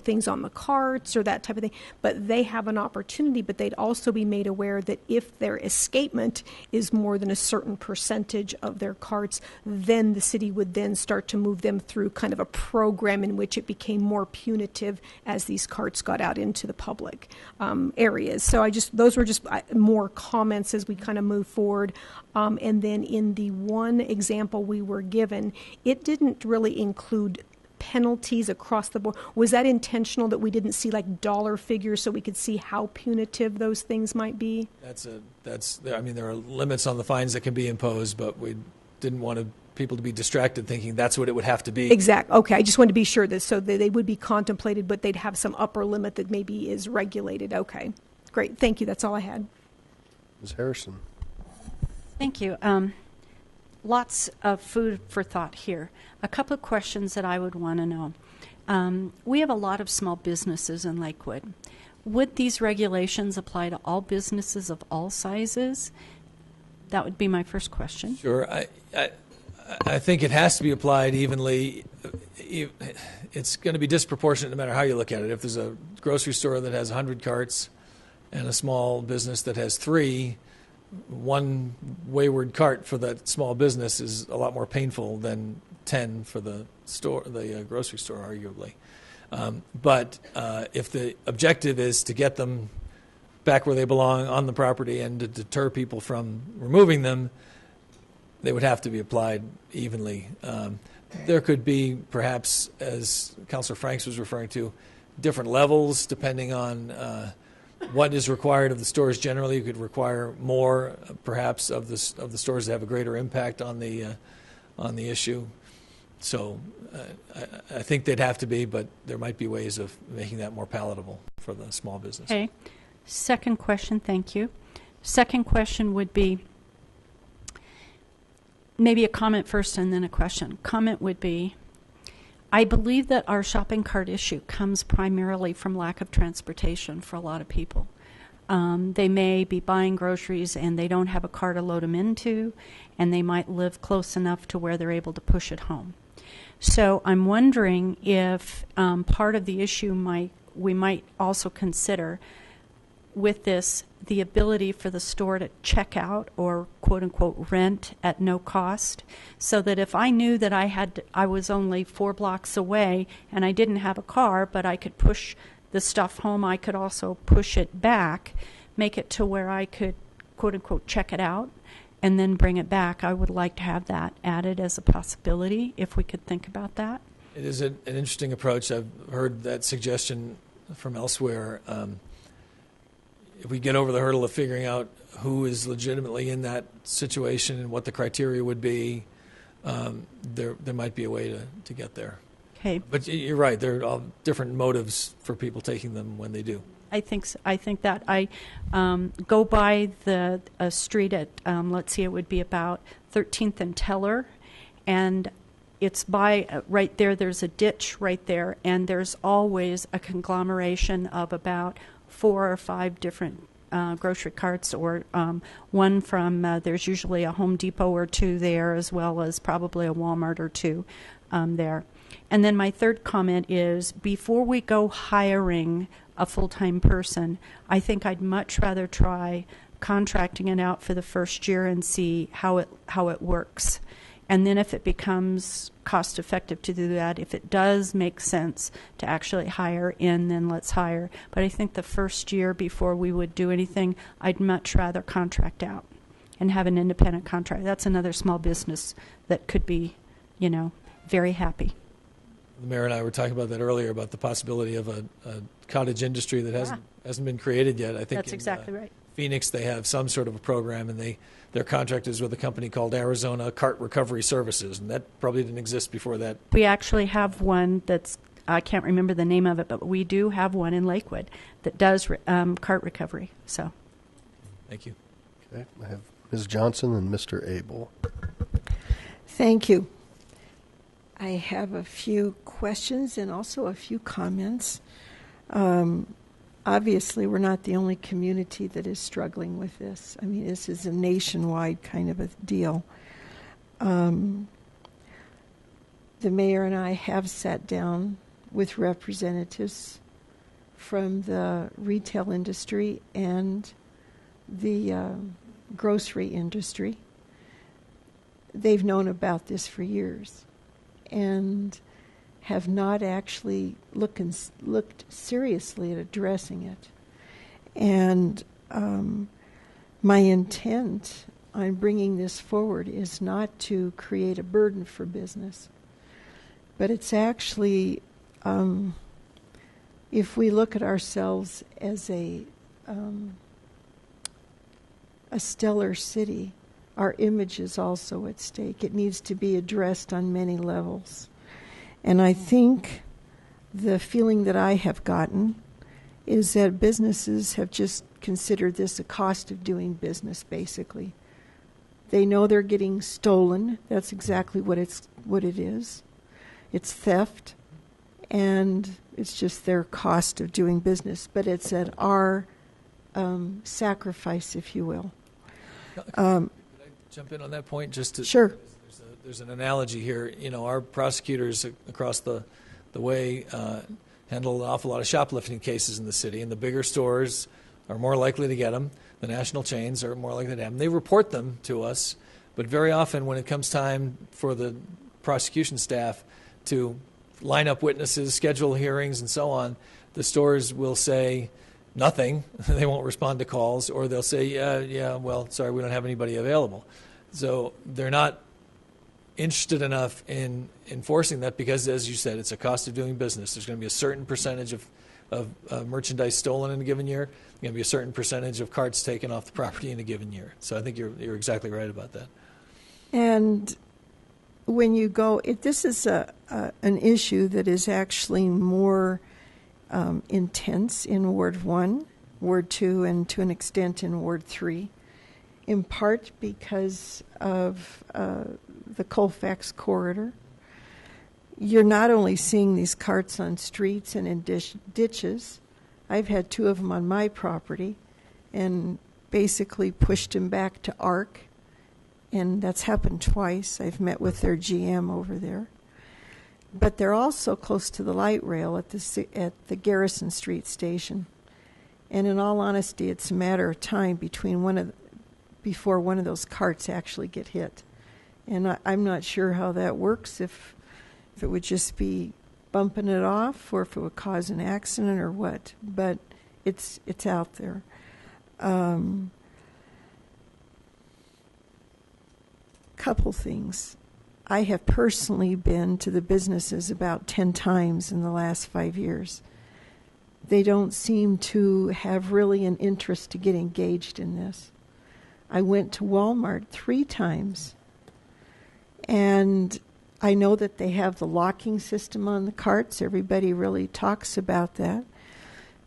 things on the carts or that type of thing, but they have an opportunity, but they'd also be made aware that if their escapement is more than a certain percentage of their carts, then the city would then start to move them through kind of a program in which it became more punitive as these carts got out into the public areas. So those were just more comments as we kind of move forward. And then in the one example we were given, it didn't really include penalties across the board. Was that intentional, that we didn't see like dollar figures so we could see how punitive those things might be? There are limits on the fines that can be imposed, but we didn't want people to be distracted thinking that's what it would have to be. Exactly. Okay. I just wanted to be sure that so they would be contemplated, but they'd have some upper limit that maybe is regulated. Okay. Great. Thank you. That's all I had. Ms. Harrison. Thank you. Lots of food for thought here. A couple of questions that I would want to know. We have a lot of small businesses in Lakewood. Would these regulations apply to all businesses of all sizes? That would be my first question. Sure. I think it has to be applied evenly. It's going to be disproportionate no matter how you look at it. If there's a grocery store that has 100 carts and a small business that has 3, one wayward cart for that small business is a lot more painful than 10 for the grocery store, arguably. But if the objective is to get them back where they belong on the property and to deter people from removing them, they would have to be applied evenly. There could be, perhaps, as Councilor Franks was referring to, different levels depending on what is required of the stores. Generally, you could require more, perhaps, of the stores that have a greater impact on the issue. So I think they'd have to be, but there might be ways of making that more palatable for the small business. Okay. Second question, thank you. Second question would be, maybe a comment first and then a question. Comment would be, I believe that our shopping cart issue comes primarily from lack of transportation for a lot of people. They may be buying groceries and they don't have a car to load them into, and they might live close enough to where they're able to push it home. So I'm wondering if part of the issue we might also consider with this the ability for the store to check out or quote-unquote rent at no cost, so that if I knew that I was only 4 blocks away and I didn't have a car, but I could push the stuff home, I could also push it back, make it to where I could quote-unquote check it out and then bring it back. I would like to have that added as a possibility, if we could think about that. It is an interesting approach. I've heard that suggestion from elsewhere. If we get over the hurdle of figuring out who is legitimately in that situation and what the criteria would be, there might be a way to get there. Okay. But you're right. There are all different motives for people taking them when they do. I think so. I think that I go by the street at, let's see, it would be about 13th and Teller, and it's by right there. There's a ditch right there, and there's always a conglomeration of about 4 or 5 different grocery carts, or one from, there's usually a Home Depot or two there, as well as probably a Walmart or two there. And then my third comment is, before we go hiring a full-time person, I think I'd much rather try contracting it out for the first year and see how it works. And then if it becomes cost effective to do that, if it does make sense to actually hire in, then let's hire. But I think the first year before we would do anything, I'd much rather contract out and have an independent contract. That's another small business that could be, very happy. The mayor and I were talking about that earlier, about the possibility of a cottage industry that hasn't been created yet. I think that's exactly right. Phoenix, they have some sort of a program, and their contract is with a company called Arizona Cart Recovery Services, and that probably didn't exist before that. We actually have one that's, I can't remember the name of it, but we do have one in Lakewood that does cart recovery. So, thank you. Okay, I have Ms. Johnson and Mr. Abel. Thank you. I have a few questions and also a few comments. Obviously, we're not the only community that is struggling with this. I mean, this is a nationwide kind of a deal. The mayor and I have sat down with representatives from the retail industry and the grocery industry. They've known about this for years and have not actually looked seriously at addressing it. And my intent on bringing this forward is not to create a burden for business, but it's actually, if we look at ourselves as a stellar city, our image is also at stake. It needs to be addressed on many levels. And I think the feeling that I have gotten is that businesses have just considered this a cost of doing business, basically. They know they're getting stolen. That's exactly what it is. It's theft, and it's just their cost of doing business. But it's at our sacrifice, if you will. Jump in on that point just to sure. There's an analogy here. Our prosecutors across the way handle an awful lot of shoplifting cases in the city, and the bigger stores are more likely to get them. The national chains are more likely to have them. They report them to us, but very often when it comes time for the prosecution staff to line up witnesses, schedule hearings, and so on, the stores will say nothing. They won't respond to calls, or they'll say, yeah, well, sorry, we don't have anybody available. So they're not interested enough in enforcing that because, as you said, it's a cost of doing business. There's going to be a certain percentage of merchandise stolen in a given year. There's going to be a certain percentage of carts taken off the property in a given year. So I think you're exactly right about that. And when you go, this is an issue that is actually more intense in Ward 1, Ward 2, and to an extent in Ward 3, in part because of the Colfax corridor. You're not only seeing these carts on streets and in ditches. I've had two of them on my property and basically pushed them back to ARC, and that's happened twice. I've met with their GM over there. But they're also close to the light rail at the Garrison Street station. And in all honesty, it's a matter of time before one of those carts actually get hit. And I'm not sure how that works, if it would just be bumping it off or if it would cause an accident or what. But it's out there. Couple things. I have personally been to the businesses about 10 times in the last 5 years. They don't seem to have really an interest to get engaged in this. I went to Walmart 3 times, and I know that they have the locking system on the carts. Everybody really talks about that.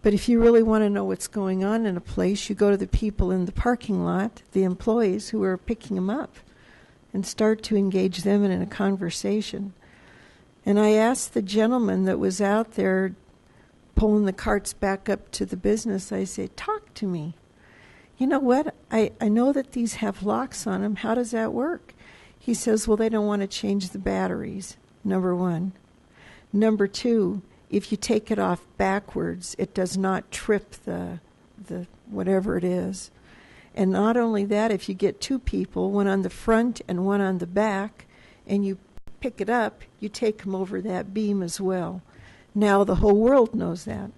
But if you really want to know what's going on in a place, you go to the people in the parking lot, the employees who are picking them up, and start to engage them in a conversation. And I asked the gentleman that was out there pulling the carts back up to the business, I said, talk to me. you know what? I know that these have locks on them. How does that work? He says, well, they don't want to change the batteries, number one. Number two, if you take it off backwards, it does not trip the whatever it is. And not only that, if you get two people, one on the front and one on the back, and you pick it up, you take them over that beam as well. Now the whole world knows that,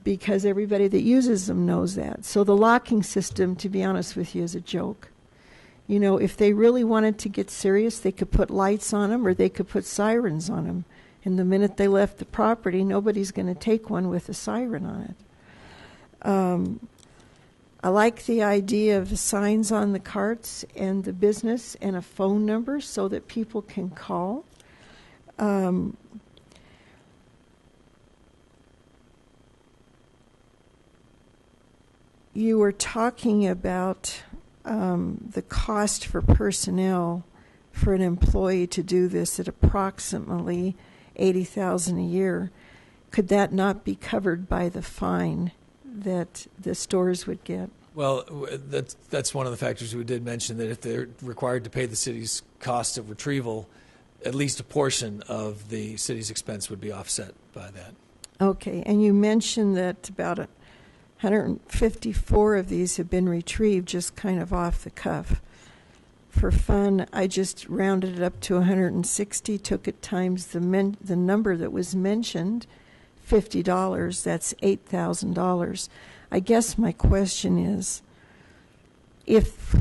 because everybody that uses them knows that. So the locking system, to be honest with you, is a joke. You know, if they really wanted to get serious, they could put lights on them or they could put sirens on them. And the minute they left the property, nobody's going to take one with a siren on it. I like the idea of the signs on the carts and the business and a phone number so that people can call. You were talking about the cost for personnel for an employee to do this at approximately $80,000 a year. Could that not be covered by the fine that the stores would get? Well, that's one of the factors we did mention, that if they're required to pay the city's cost of retrieval, at least a portion of the city's expense would be offset by that. Okay, and you mentioned that about 154 of these have been retrieved just kind of off the cuff. For fun, I just rounded it up to 160, took it times the number that was mentioned, $50, that's $8,000. I guess my question is, if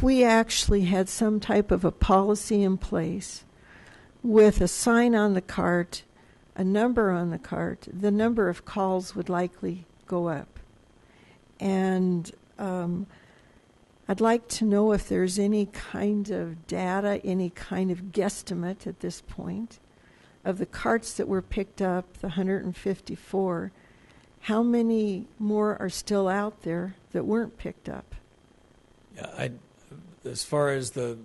we actually had some type of a policy in place with a sign on the cart, a number on the cart, the number of calls would likely go up. And I'd like to know if there's any kind of data, any kind of guesstimate at this point of the carts that were picked up, the 154, how many more are still out there that weren't picked up? Yeah, as far as the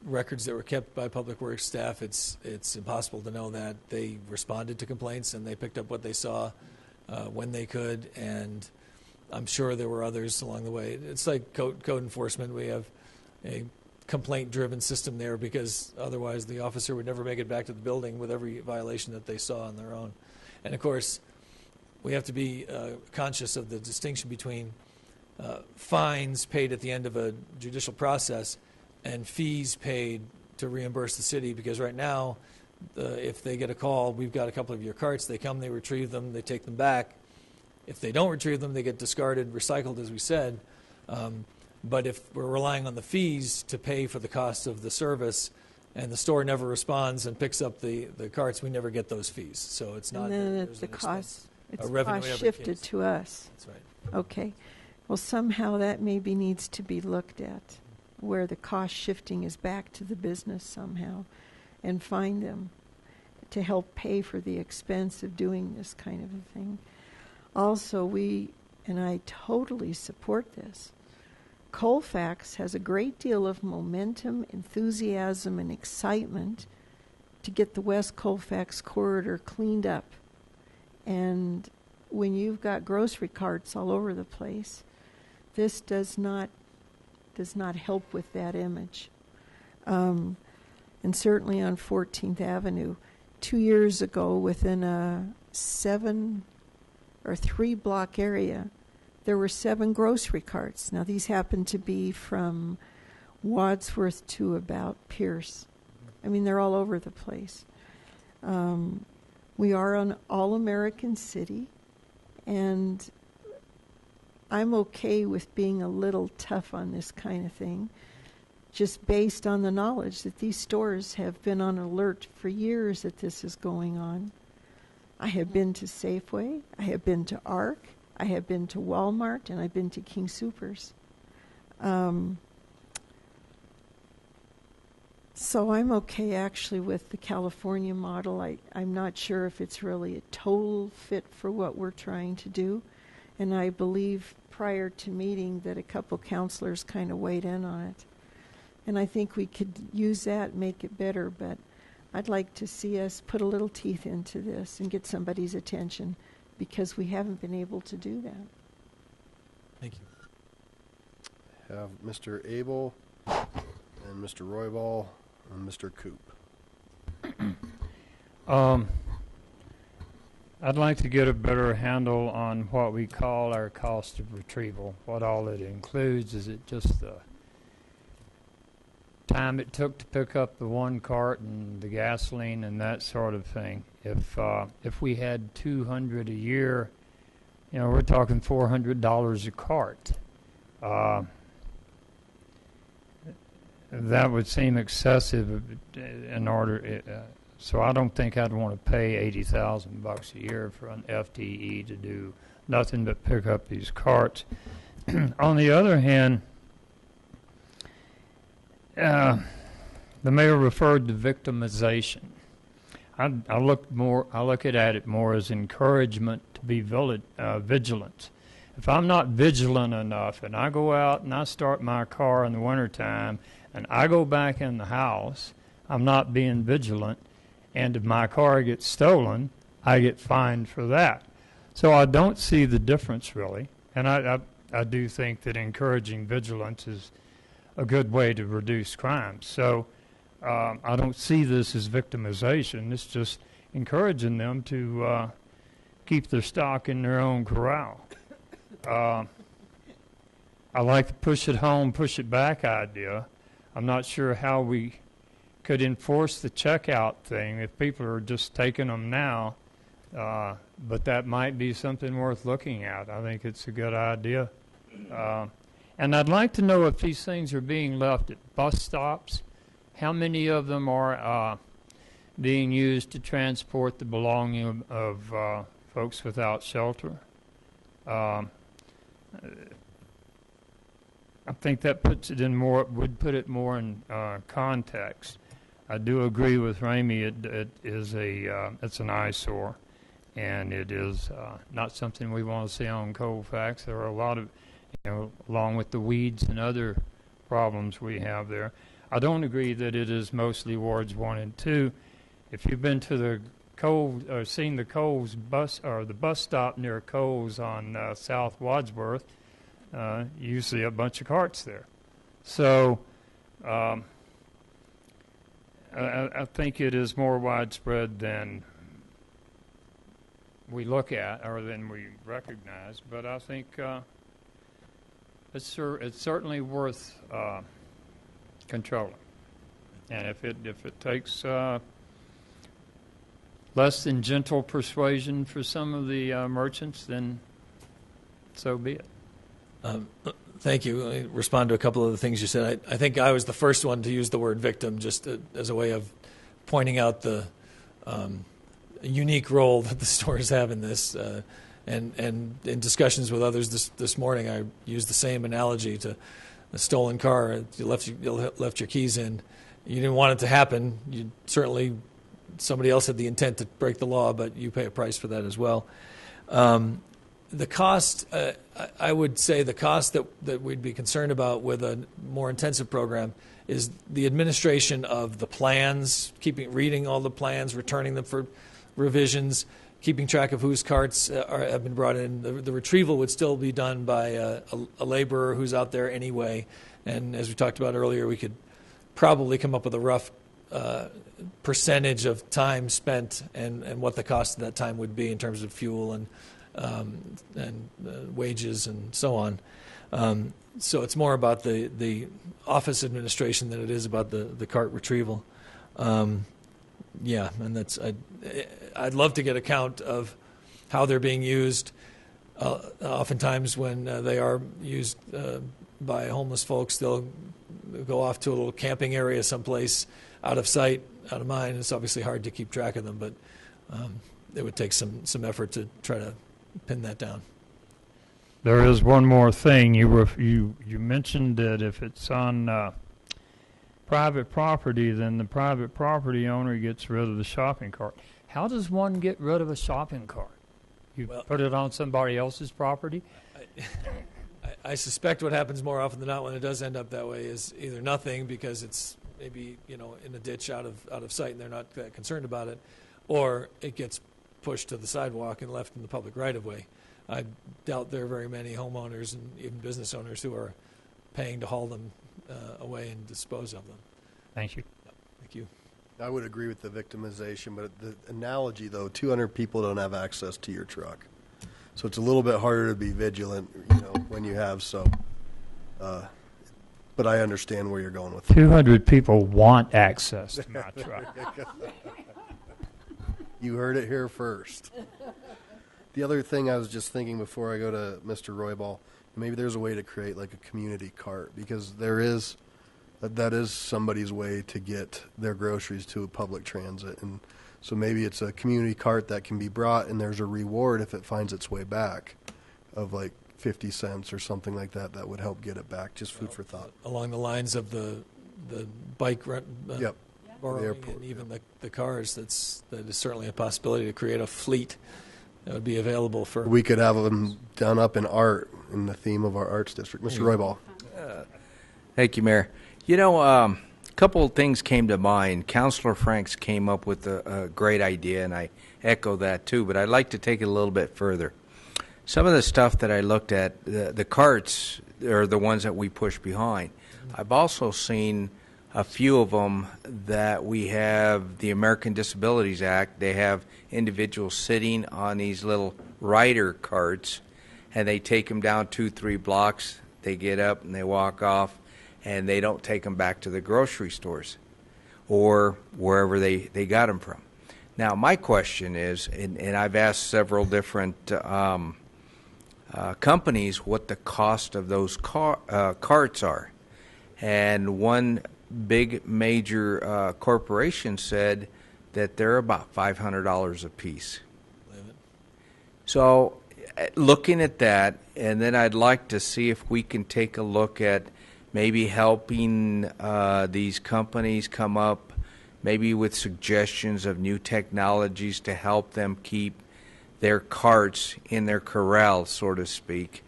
records that were kept by Public Works staff, it's impossible to know that. They responded to complaints and they picked up what they saw when they could, and I'm sure there were others along the way. It's like code enforcement. We have a complaint-driven system there, because otherwise the officer would never make it back to the building with every violation that they saw on their own. And of course, we have to be conscious of the distinction between fines paid at the end of a judicial process and fees paid to reimburse the city, because right now, if they get a call, we've got a couple of your carts, they come, they retrieve them, they take them back. If they don't retrieve them, they get discarded, recycled, as we said. But if we're relying on the fees to pay for the cost of the service, and the store never responds and picks up the carts, we never get those fees. So it's not. And then it's the cost. It's revenue cost every shifted case. to us. That's right. Okay. Well, somehow that maybe needs to be looked at, where the cost shifting is back to the business somehow, and find them to help pay for the expense of doing this kind of a thing. Also, and I totally support this, Colfax has a great deal of momentum, enthusiasm, and excitement to get the West Colfax corridor cleaned up. And when you've got grocery carts all over the place, this does not help with that image. And certainly on 14th Avenue, 2 years ago, within a 7 or 3 block area, there were 7 grocery carts. Now, these happen to be from Wadsworth to about Pierce. I mean, they're all over the place. We are an all-American city, and I'm okay with being a little tough on this kind of thing, just based on the knowledge that these stores have been on alert for years that this is going on. I have been to Safeway, I have been to ARC, I have been to Walmart, and I've been to King Soopers. So I'm okay actually with the California model. I'm not sure if it's really a total fit for what we're trying to do. And I believe prior to meeting that a couple counselors kind of weighed in on it. And I think we could use that, make it better, but I'd like to see us put a little teeth into this and get somebody's attention, because we haven't been able to do that. Thank you. have Mr. Abel and Mr. Roybal and Mr. Coop. I'd like to get a better handle on what we call our cost of retrieval, what all it includes. Is it just the time it took to pick up the one cart and the gasoline and that sort of thing? If we had 200 a year, you know, we're talking $400 a cart. That would seem excessive in order. So I don't think I'd want to pay $80,000 a year for an FTE to do nothing but pick up these carts. On the other hand, the mayor referred to victimization. I look at it more as encouragement to be vigilant. If I'm not vigilant enough and I go out and I start my car in the wintertime and I go back in the house, I'm not being vigilant. And if my car gets stolen, I get fined for that. So I don't see the difference really. And I do think that encouraging vigilance is a good way to reduce crime. So I don't see this as victimization. It's just encouraging them to keep their stock in their own corral. I like the push it home, push it back idea. I'm not sure how we could enforce the checkout thing if people are just taking them now, but that might be something worth looking at. I think it's a good idea. And I'd like to know if these things are being left at bus stops, how many of them are being used to transport the belonging of folks without shelter. I think that would put it more in context. I do agree with Ramey. It is it's an eyesore, and it is not something we want to see on Colfax. There are a lot of, along with the weeds and other problems we have there. I don't agree that it is mostly wards 1 and 2. If you've been to the Coles or seen the Coles bus or the bus stop near Coles on South Wadsworth, you see a bunch of carts there. So I think it is more widespread than we look at or than we recognize, but I think it's certainly worth controlling. And if it takes less than gentle persuasion for some of the merchants, then so be it. Thank you. Let me respond to a couple of the things you said. I think I was the first one to use the word victim just as a way of pointing out the unique role that the stores have in this. And in discussions with others this morning, I used the same analogy to a stolen car. You left your keys in. You didn't want it to happen. You certainly, somebody else had the intent to break the law, but you pay a price for that as well. The cost, I would say the cost that we'd be concerned about with a more intensive program is the administration of the plans, reading all the plans, returning them for revisions, keeping track of whose carts have been brought in. The retrieval would still be done by a laborer who's out there anyway. And as we talked about earlier, we could probably come up with a rough percentage of time spent and what the cost of that time would be in terms of fuel and wages and so on. So it's more about the office administration than it is about the cart retrieval. Yeah, and that's I'd love to get a count of how they're being used. Oftentimes when they are used by homeless folks, they'll go off to a little camping area someplace out of sight, out of mind. It's obviously hard to keep track of them, but it would take some effort to try to pin that down. There is one more thing. You mentioned that if it's on private property, then the private property owner gets rid of the shopping cart. How does one get rid of a shopping cart? You put it on somebody else's property? I suspect what happens more often than not when it does end up that way is either nothing because it's maybe in a ditch out of sight and they're not that concerned about it, or it gets pushed to the sidewalk and left in the public right of way. I doubt there are very many homeowners and even business owners who are paying to haul them away and dispose of them. Thank you. Thank you. I would agree with the victimization, but the analogy, though, 200 people don't have access to your truck. So it's a little bit harder to be vigilant, when you have so. But I understand where you're going with it. 200 people want access to my truck. You heard it here first. The other thing I was just thinking before I go to Mr. Roybal, maybe there's a way to create like a community cart, because that is somebody's way to get their groceries to public transit. And so maybe it's a community cart that can be brought, and there's a reward if it finds its way back of like 50 cents or something like that. That would help get it back. Just food for thought. Along the lines of the bike rent, Yep. borrowing, The airport, and even the cars, that is certainly a possibility to create a fleet that would be available for. We could have them done up in art in the theme of our arts district. Mr. Roybal. Thank you, Mayor. A couple of things came to mind. Councilor Franks came up with a great idea, and I echo that too, but I'd like to take it a little bit further. Some of the stuff that I looked at, the carts are the ones that we push behind. I've also seen a few of them that we have the American Disabilities Act. They have individuals sitting on these little rider carts, and they take them down 2-3 blocks. They get up and they walk off, and they don't take them back to the grocery stores or wherever they got them from. Now, my question is, and I've asked several different companies what the cost of those carts are. And one big major corporation said that they're about $500 a piece. So looking at that, and then I'd like to see if we can take a look at maybe helping these companies come up maybe with suggestions of new technologies to help them keep their carts in their corral, so to speak.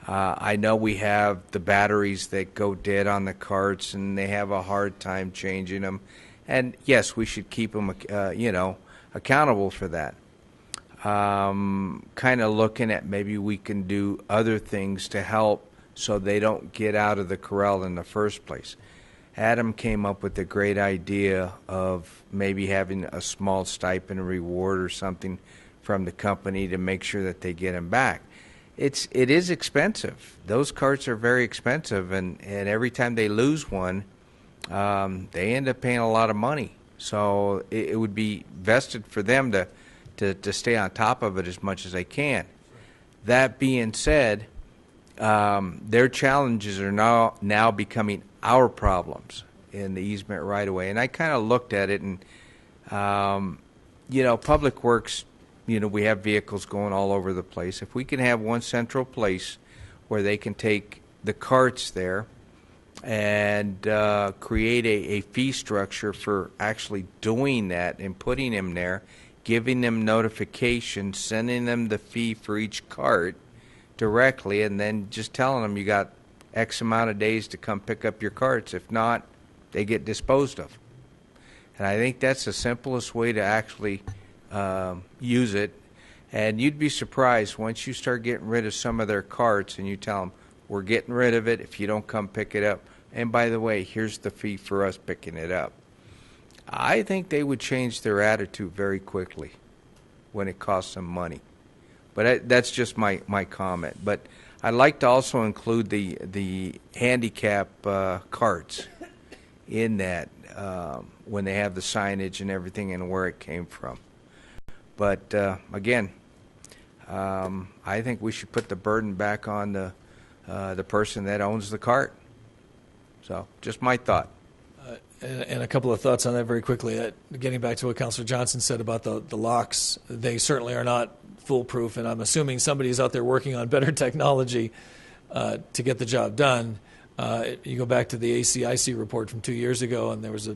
I know we have the batteries that go dead on the carts, and they have a hard time changing them. And yes, we should keep them, accountable for that. Kind of looking at maybe we can do other things to help so they don't get out of the corral in the first place. Adam came up with a great idea of maybe having a small stipend reward or something from the company to make sure that they get them back. It is expensive. Those carts are very expensive, and every time they lose one, they end up paying a lot of money. So it would be vested for them to stay on top of it as much as they can. That being said, their challenges are now becoming our problems in the easement right away. And I kind of looked at it, and Public Works, we have vehicles going all over the place. If we can have one central place where they can take the carts there and create a fee structure for actually doing that and putting them there, giving them notification, sending them the fee for each cart directly, and then just telling them you got X amount of days to come pick up your carts. If not, they get disposed of. And I think that's the simplest way to actually use it. And you'd be surprised once you start getting rid of some of their carts and you tell them, we're getting rid of it if you don't come pick it up. And by the way, here's the fee for us picking it up. I think they would change their attitude very quickly when it costs them money. But that's just my comment. But I'd like to also include the handicap carts in that when they have the signage and everything and where it came from. But again, I think we should put the burden back on the person that owns the cart. So just my thought. And a couple of thoughts on that very quickly. Getting back to what Councilor Johnson said about the locks, they certainly are not foolproof, and I'm assuming somebody's out there working on better technology to get the job done. You go back to the ACIC report from 2 years ago, and there was a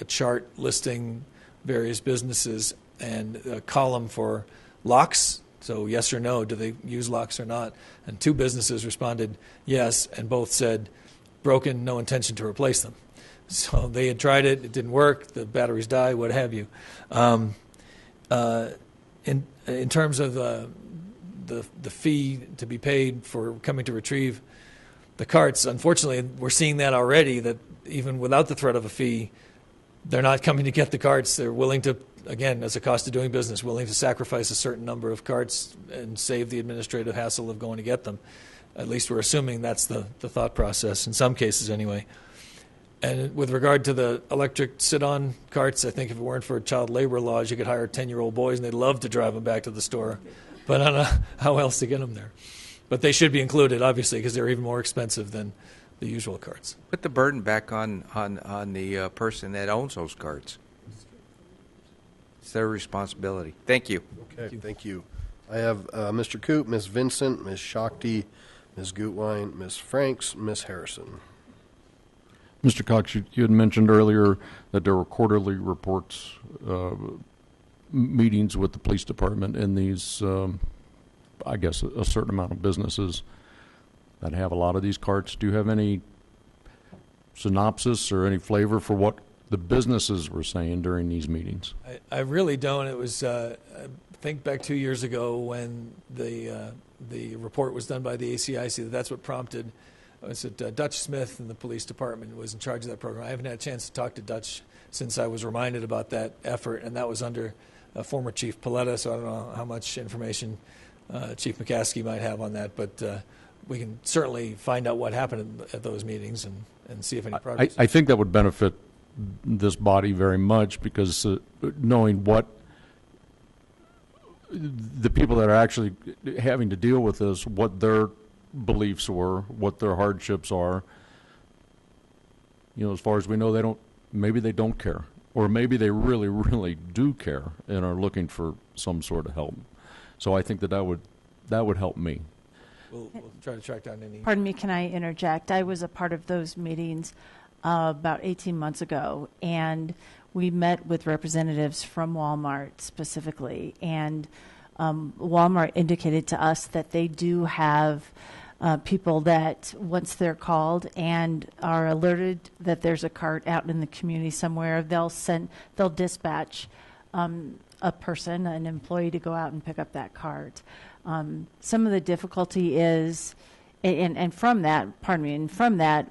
chart listing various businesses and a column for locks. So yes or no, do they use locks or not? And 2 businesses responded yes, and both said broken, no intention to replace them. So they had tried it, it didn't work, the batteries die, what have you. In terms of the fee to be paid for coming to retrieve, The carts, unfortunately, we're seeing that already, that even without the threat of a fee, they're not coming to get the carts. They're willing to, again, as a cost of doing business, willing to sacrifice a certain number of carts and save the administrative hassle of going to get them. At least we're assuming that's the thought process, in some cases anyway. And with regard to the electric sit-on carts, I think if it weren't for child labor laws, you could hire 10-year-old boys and they'd love to drive them back to the store. But I don't know how else to get them there. But they should be included, obviously, because they're even more expensive than the usual carts. Put the burden back on the person that owns those carts. It's their responsibility. Thank you. Okay, thank you. I have Mr. Coop, Ms. Vincent, Ms. Shakti, Ms. Gutwein, Ms. Franks, Ms. Harrison. Mr. Cox, you had mentioned earlier that there were quarterly reports, meetings with the police department in these, I guess, a certain amount of businesses that have a lot of these carts. Do you have any synopsis or any flavor for what the businesses were saying during these meetings? I really don't. It was, I think back 2 years ago when the report was done by the ACIC, that's what prompted. Was it Dutch Smith and the police department was in charge of that program. I haven't had a chance to talk to Dutch since I was reminded about that effort, and that was under former Chief Paletta, so I don't know how much information Chief McCaskey might have on that, but we can certainly find out what happened at those meetings and see if any progress. I think that would benefit this body very much, because knowing what the people that are actually having to deal with this, what their beliefs were, what their hardships are. As far as we know, maybe they don't care, or maybe they really, really do care and are looking for some sort of help. So I think that would help me. We'll try to track down any. Pardon me, can I interject? I was a part of those meetings about 18 months ago, and we met with representatives from Walmart specifically, and Walmart indicated to us that they do have people that once they're called and are alerted that there's a cart out in the community somewhere, they'll dispatch a person, an employee, to go out and pick up that cart. Some of the difficulty is, and from that,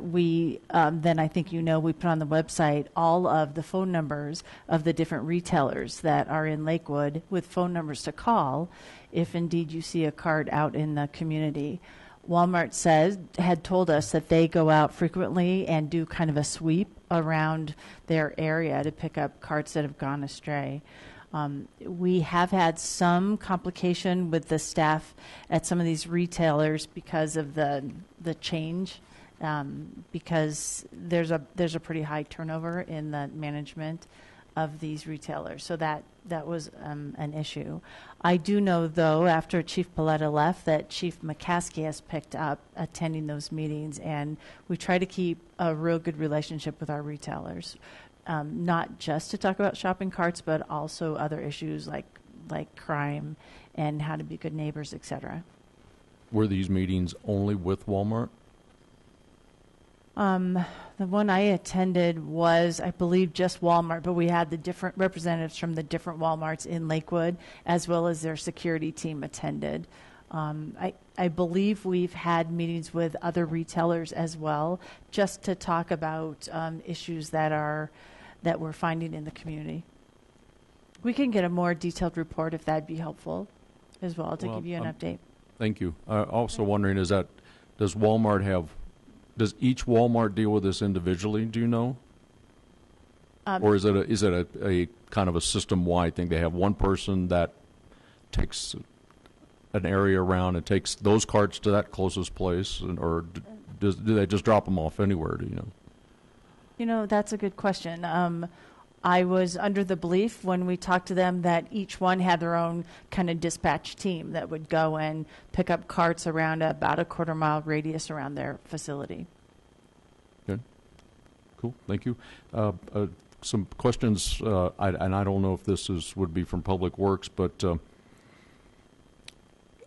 we then I think we put on the website all of the phone numbers of the different retailers that are in Lakewood with phone numbers to call if indeed you see a cart out in the community. Walmart had told us that they go out frequently and do kind of a sweep around their area to pick up carts that have gone astray. We have had some complication with the staff at some of these retailers because of the change, because there's a pretty high turnover in the management of these retailers. So that was an issue. I do know, though, after Chief Paletta left, that Chief McCaskey has picked up attending those meetings, and we try to keep a real good relationship with our retailers. Not just to talk about shopping carts, but also other issues like crime and how to be good neighbors, etc. Were these meetings only with Walmart? The one I attended was, I believe, just Walmart, but we had the different representatives from the different Walmarts in Lakewood, as well as their security team attended. I believe we've had meetings with other retailers as well, just to talk about issues that we're finding in the community. We can get a more detailed report if that'd be helpful as well to give you an update. Thank you. Also wondering, does each Walmart deal with this individually, do you know? Or is it a kind of a system-wide thing? They have one person that takes an area around and takes those carts to that closest place, or do they just drop them off anywhere, do you know? That's a good question. I was under the belief when we talked to them that each one had their own kind of dispatch team that would go and pick up carts around about a quarter-mile radius around their facility. Good. Cool. Thank you. Some questions, and I don't know if this would be from Public Works, but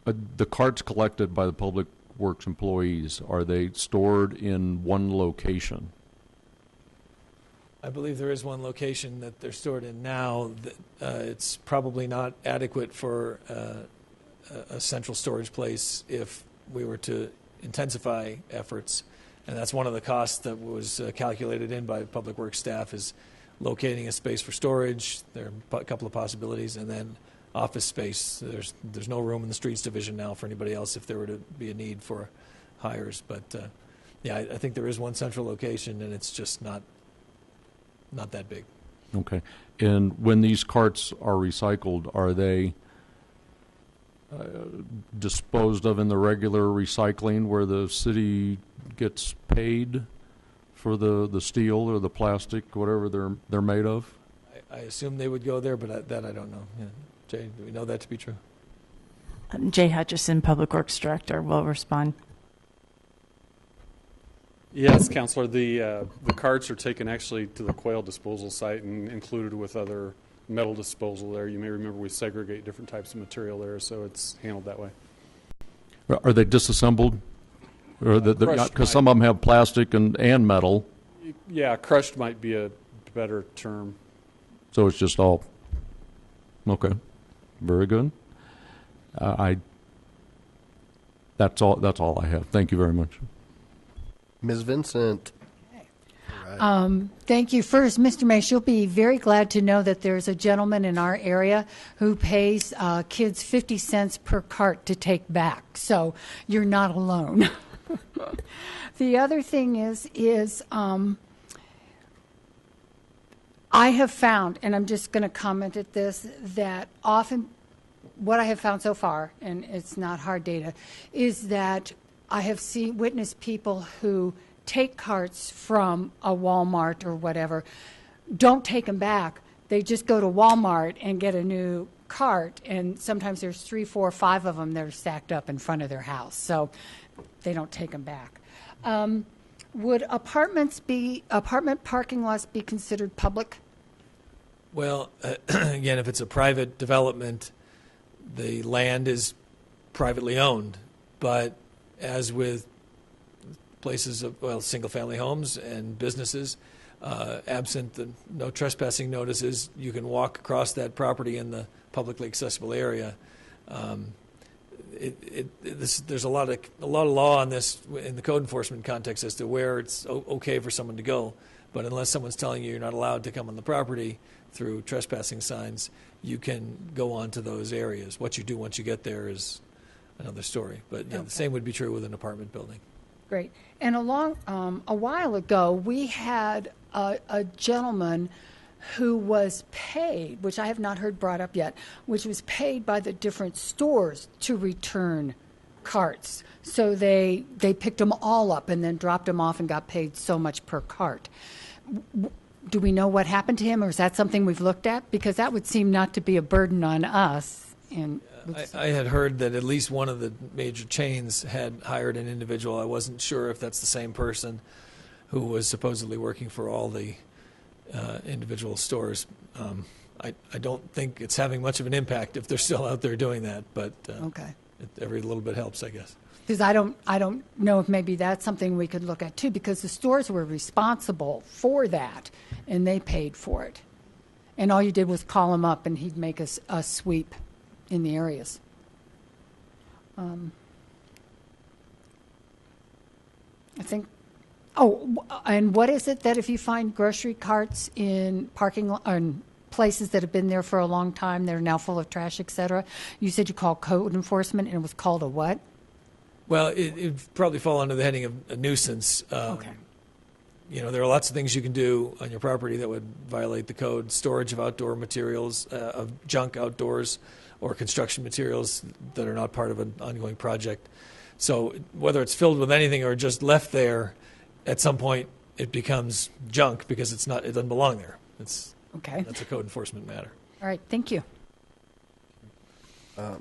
the carts collected by the Public Works employees, are they stored in one location? I believe there is one location that they're stored in now. It's probably not adequate for a central storage place if we were to intensify efforts. And that's one of the costs that was calculated in by Public Works staff, is locating a space for storage. There are a couple of possibilities, and then office space. There's no room in the streets division now for anybody else if there were to be a need for hires. But yeah, I think there is one central location, and it's just not that big. Okay. And when these carts are recycled, are they disposed of in the regular recycling where the city gets paid for the steel or the plastic, whatever they're made of? I assume they would go there, but that I don't know. Yeah. Jay, do we know that to be true? Jay Hutchison, Public Works Director, will respond. Yes, Councilor. The carts are taken actually to the quail disposal site and included with other metal disposal there. You may remember we segregate different types of material there, so it's handled that way. Are they disassembled? Or because some of them have plastic and metal. Yeah, crushed might be a better term. So it's just all okay. Very good. That's all I have. Thank you very much. Ms. Vincent. Thank you. First, Mr. Mace, you'll be very glad to know that there's a gentleman in our area who pays kids 50 cents per cart to take back. So you're not alone. The other thing is I have found, and I'm just going to comment at this, that often what I have found so far, and it's not hard data, is that I have witnessed people who take carts from a Walmart or whatever, don't take them back. They just go to Walmart and get a new cart, and sometimes there's 3, 4, 5 of them that are stacked up in front of their house, so they don't take them back. Would apartment parking lots be considered public? Well, again, if it's a private development, the land is privately owned. But as with places of, single-family homes and businesses, absent the no trespassing notices, you can walk across that property in the publicly accessible area. There's a lot of law on this in the code enforcement context as to where it's okay for someone to go. But unless someone's telling you you're not allowed to come on the property through trespassing signs, you can go on to those areas. What you do once you get there is another story. But yeah, The same would be true with an apartment building. Great. And a while ago, we had a gentleman who was paid, which I have not heard brought up yet, which was paid by the different stores to return carts. So they picked them all up and then dropped them off and got paid so much per cart. Do we know what happened to him, or is that something we've looked at? Because that would seem not to be a burden on us. And I had heard that at least one of the major chains had hired an individual. I wasn't sure if that's the same person who was supposedly working for all the individual stores. I don't think it's having much of an impact if they're still out there doing that, but okay. Every little bit helps, I guess. Because I don't know if maybe that's something we could look at too, because the stores were responsible for that and they paid for it. And all you did was call him up and he'd make a sweep in the areas. I think, and what is it that if you find grocery carts in places that have been there for a long time, they're now full of trash, et cetera, you said you called code enforcement, and it was called a what? Well, it'd probably fall under the heading of a nuisance. Okay. There are lots of things you can do on your property that would violate the code. Storage of outdoor materials, of junk outdoors, or construction materials that are not part of an ongoing project. So whether it's filled with anything or just left there, at some point it becomes junk because it doesn't belong there. Okay. That's a code enforcement matter. All right, thank you.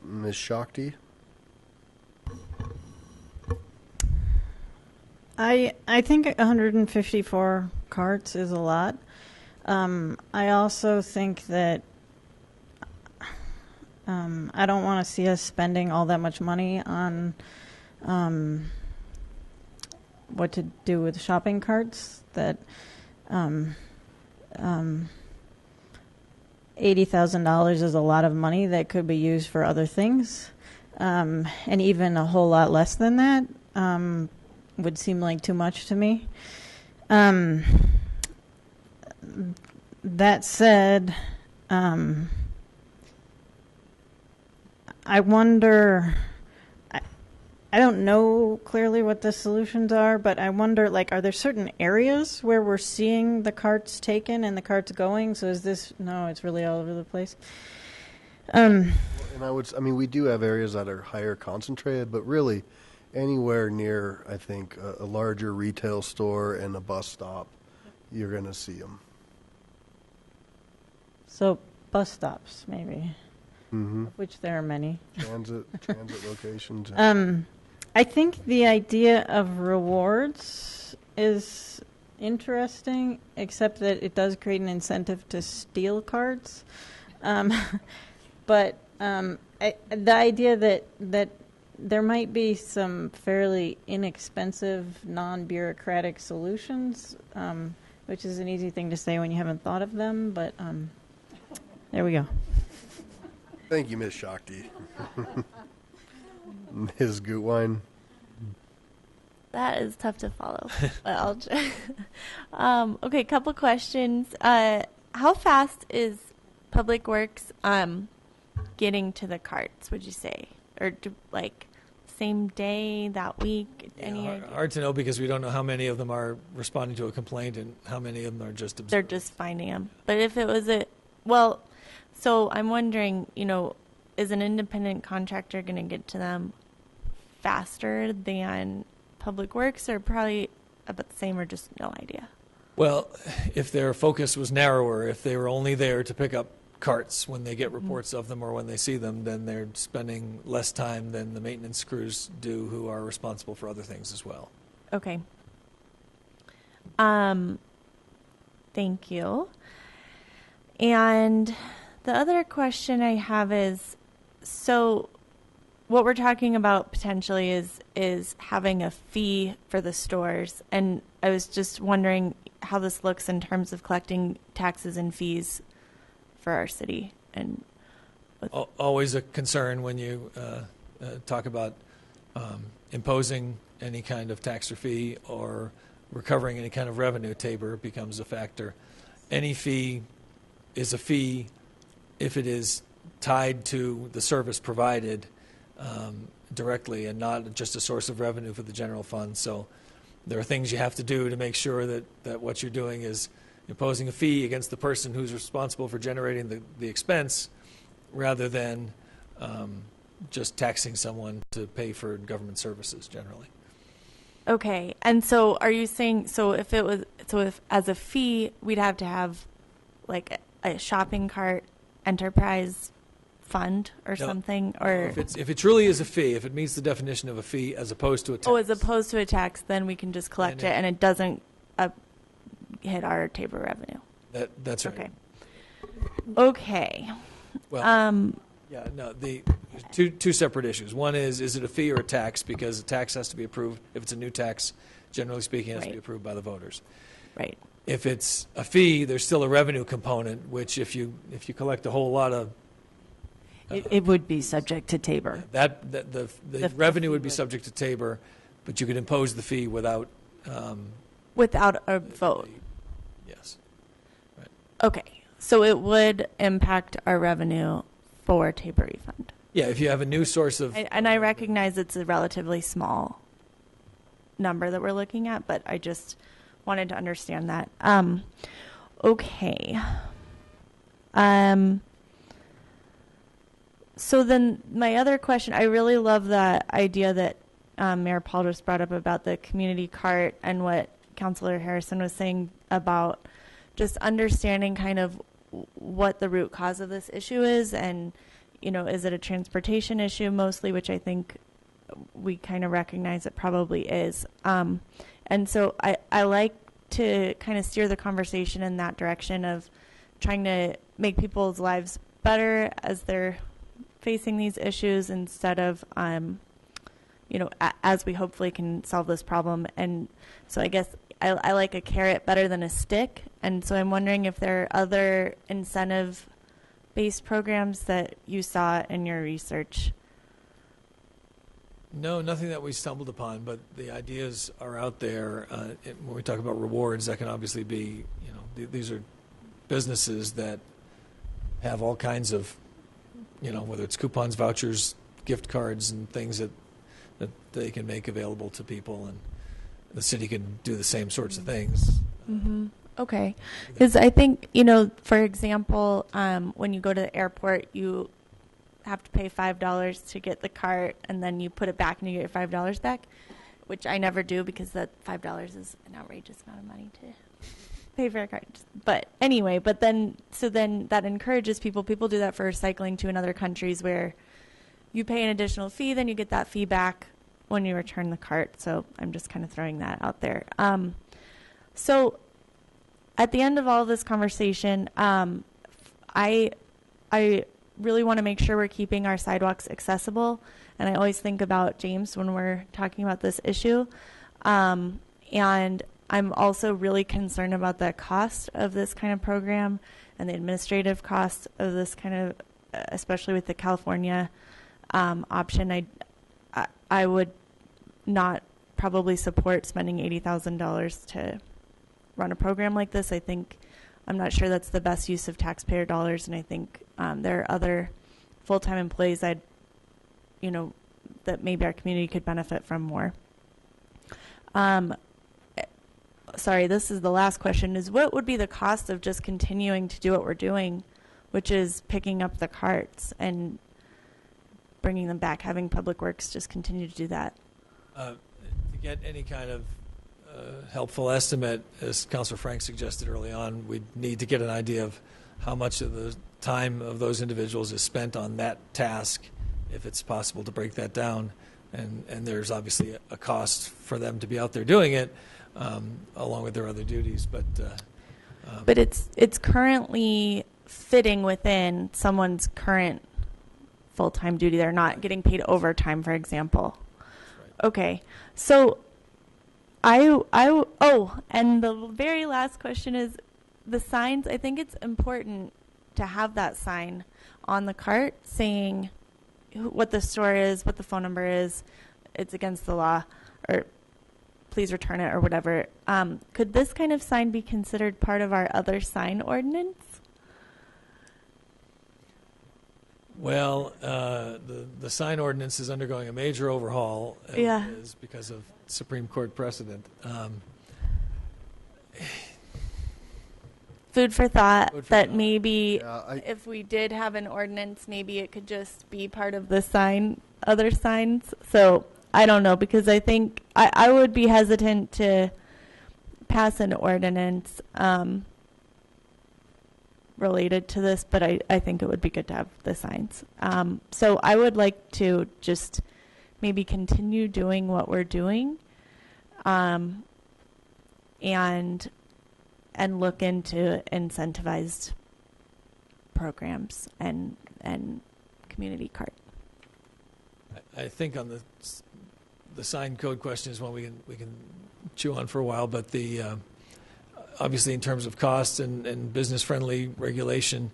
Ms. Shakti? I think 154 carts is a lot. I also think that I don't want to see us spending all that much money on what to do with shopping carts. That $80,000 is a lot of money that could be used for other things, and even a whole lot less than that. would seem like too much to me. That said, I wonder. I don't know clearly what the solutions are, but I wonder, like, are there certain areas where we're seeing the carts taken and the carts going? So is this, no, it's really all over the place. And I mean, we do have areas that are higher concentrated, but really anywhere near, I think, a larger retail store and a bus stop, you're going to see them. So bus stops, maybe, Mm-hmm. of which there are many. Transit locations. I think the idea of rewards is interesting, except that it does create an incentive to steal cards. But the idea that there might be some fairly inexpensive, non-bureaucratic solutions, which is an easy thing to say when you haven't thought of them, but there we go. Thank you, Ms. Shakti. Ms. Gutwein. That is tough to follow. But I'll try. Okay, couple questions. How fast is Public Works getting to the carts, would you say? Or like same day, that week? Any idea? Hard to know because we don't know how many of them are responding to a complaint and how many of them are just They're just finding them. But if it was well, so I'm wondering, is an independent contractor going to get to them faster than Public Works, or probably about the same, or just no idea? Well, if their focus was narrower, if they were only there to pick up carts when they get reports of them or when they see them, then they're spending less time than the maintenance crews do who are responsible for other things as well. Okay. Thank you. And the other question I have is, so what we're talking about potentially is having a fee for the stores. And I was just wondering how this looks in terms of collecting taxes and fees for our city. And always a concern when you talk about imposing any kind of tax or fee or recovering any kind of revenue. Tabor becomes a factor. Any fee is a fee if it is tied to the service provided directly and not just a source of revenue for the general fund. So there are things you have to do to make sure that what you're doing is imposing a fee against the person who's responsible for generating the expense rather than just taxing someone to pay for government services generally. Okay. And so are you saying, if as a fee, we'd have to have like a shopping cart enterprise fund or something, or if it truly is a fee, if it meets the definition of a fee as opposed to a tax. as opposed to a tax, then we can just collect it and it doesn't hit our Tabor revenue. That's right. Okay. Well, the two separate issues. One is it a fee or a tax? Because a tax has to be approved. If it's a new tax, generally speaking, it has to be approved by the voters. Right. If it's a fee, there's still a revenue component, which if you collect a whole lot of it would be subject to Tabor. The revenue would be subject to Tabor, but you could impose the fee without a vote. Yes. Right. Okay, so it would impact our revenue for Tabor refund. Yeah, if you have a new source of, and I recognize it's a relatively small number that we're looking at, but I just wanted to understand that. Okay. So then my other question, I really love that idea that Mayor Paul just brought up about the community cart and what Councilor Harrison was saying about just understanding kind of what the root cause of this issue is, and, is it a transportation issue mostly, which I think we kind of recognize it probably is. And so I like to kind of steer the conversation in that direction of trying to make people's lives better as they're facing these issues instead of, as we hopefully can solve this problem. And so I guess I like a carrot better than a stick. And so I'm wondering if there are other incentive-based programs that you saw in your research. No, nothing that we stumbled upon, but the ideas are out there. When we talk about rewards, that can obviously be, these are businesses that have all kinds of, whether it's coupons, vouchers, gift cards, and things that they can make available to people, and the city can do the same sorts of things. Mm-hmm. Okay. Because I think, for example, when you go to the airport, you have to pay $5 to get the cart, and then you put it back and you get your $5 back, which I never do because that $5 is an outrageous amount of money to pay for a cart. But anyway, then that encourages people. People do that for cycling to in other countries where you pay an additional fee, then you get that fee back when you return the cart. So I'm just kind of throwing that out there. So at the end of all of this conversation, I really want to make sure we're keeping our sidewalks accessible. And I always think about James when we're talking about this issue. And I'm also really concerned about the cost of this kind of program and the administrative cost of this kind of, especially with the California option. I would not probably support spending $80,000 to run a program like this. I'm not sure that's the best use of taxpayer dollars, and I think there are other full-time employees that maybe our community could benefit from more. Sorry, this is the last question, is what would be the cost of just continuing to do what we're doing, which is picking up the carts and bringing them back, having Public Works just continue to do that? To get any kind of helpful estimate, as Councilor Frank suggested early on, we'd need to get an idea of how much of the time of those individuals is spent on that task, if it's possible to break that down. And there's obviously a cost for them to be out there doing it, along with their other duties. But it's currently fitting within someone's current full-time duty. They're not getting paid overtime, for example. Right. Okay, so and the very last question is the signs. I think it's important to have that sign on the cart saying what the store is, what the phone number is, it's against the law, or please return it, or whatever. Could this kind of sign be considered part of our other sign ordinance? Well, the sign ordinance is undergoing a major overhaul. Yeah. Is because of Supreme Court precedent. Food for thought. Maybe if we did have an ordinance, maybe it could just be part of the other signs. So I don't know, because I think I would be hesitant to pass an ordinance related to this, but I think it would be good to have the signs. So I would like to just maybe continue doing what we're doing, and look into incentivized programs and community cart. I think on the sign code question is one we can chew on for a while, but the obviously in terms of cost and business-friendly regulation,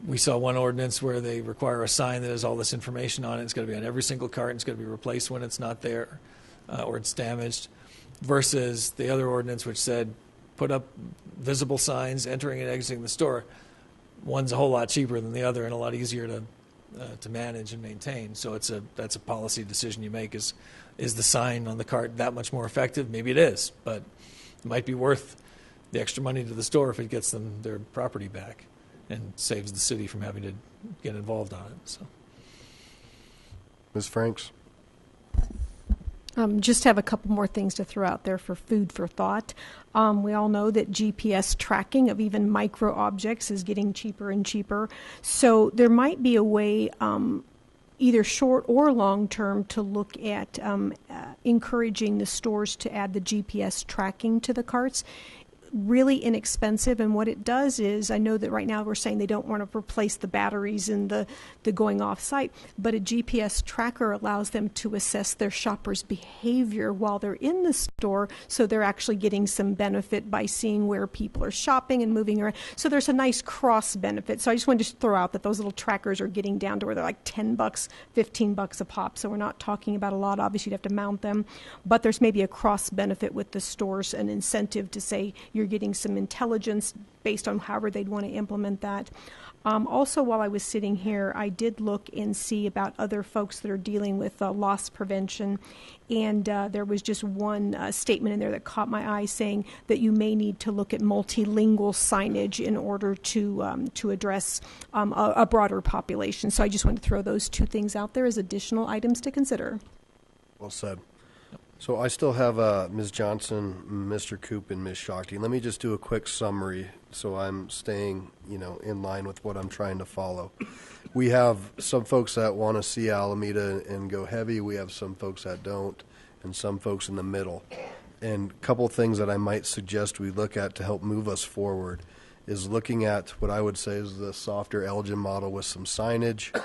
we saw one ordinance where they require a sign that has all this information on it. It's going to be on every single cart, and it's going to be replaced when it's not there or it's damaged, versus the other ordinance which said put up visible signs entering and exiting the store. One's a whole lot cheaper than the other and a lot easier to manage and maintain. So that's a policy decision you make. Is the sign on the cart that much more effective? Maybe it is, but it might be worth the extra money to the store if it gets them their property back and saves the city from having to get involved on it. So, Ms. Franks? Just have a couple more things to throw out there for food for thought. We all know that GPS tracking of even micro objects is getting cheaper and cheaper. So there might be a way, either short or long term, to look at encouraging the stores to add the GPS tracking to the carts. really inexpensive, and what it does is, I know that right now we're saying they don't want to replace the batteries and the going off site, but a GPS tracker allows them to assess their shoppers' behavior while they're in the store, so they're actually getting some benefit by seeing where people are shopping and moving around. So there's a nice cross benefit. So I just wanted to throw out that those little trackers are getting down to where they're like $10, $15 a pop. So we're not talking about a lot. Obviously, you'd have to mount them, but there's maybe a cross benefit with the stores, an incentive to say you're getting some intelligence based on however they'd want to implement that. Also, while I was sitting here, I did look and see about other folks that are dealing with loss prevention, and there was just one statement in there that caught my eye saying that you may need to look at multilingual signage in order to address a broader population. So I just wanted to throw those two things out there as additional items to consider. Well said. So I still have Ms. Johnson, Mr. Coop, and Ms. Shakti. Let me just do a quick summary so I'm staying, in line with what I'm trying to follow. We have some folks that want to see Alameda and go heavy. We have some folks that don't, and some folks in the middle. And a couple of things that I might suggest we look at to help move us forward is looking at what I would say is the softer Elgin model with some signage.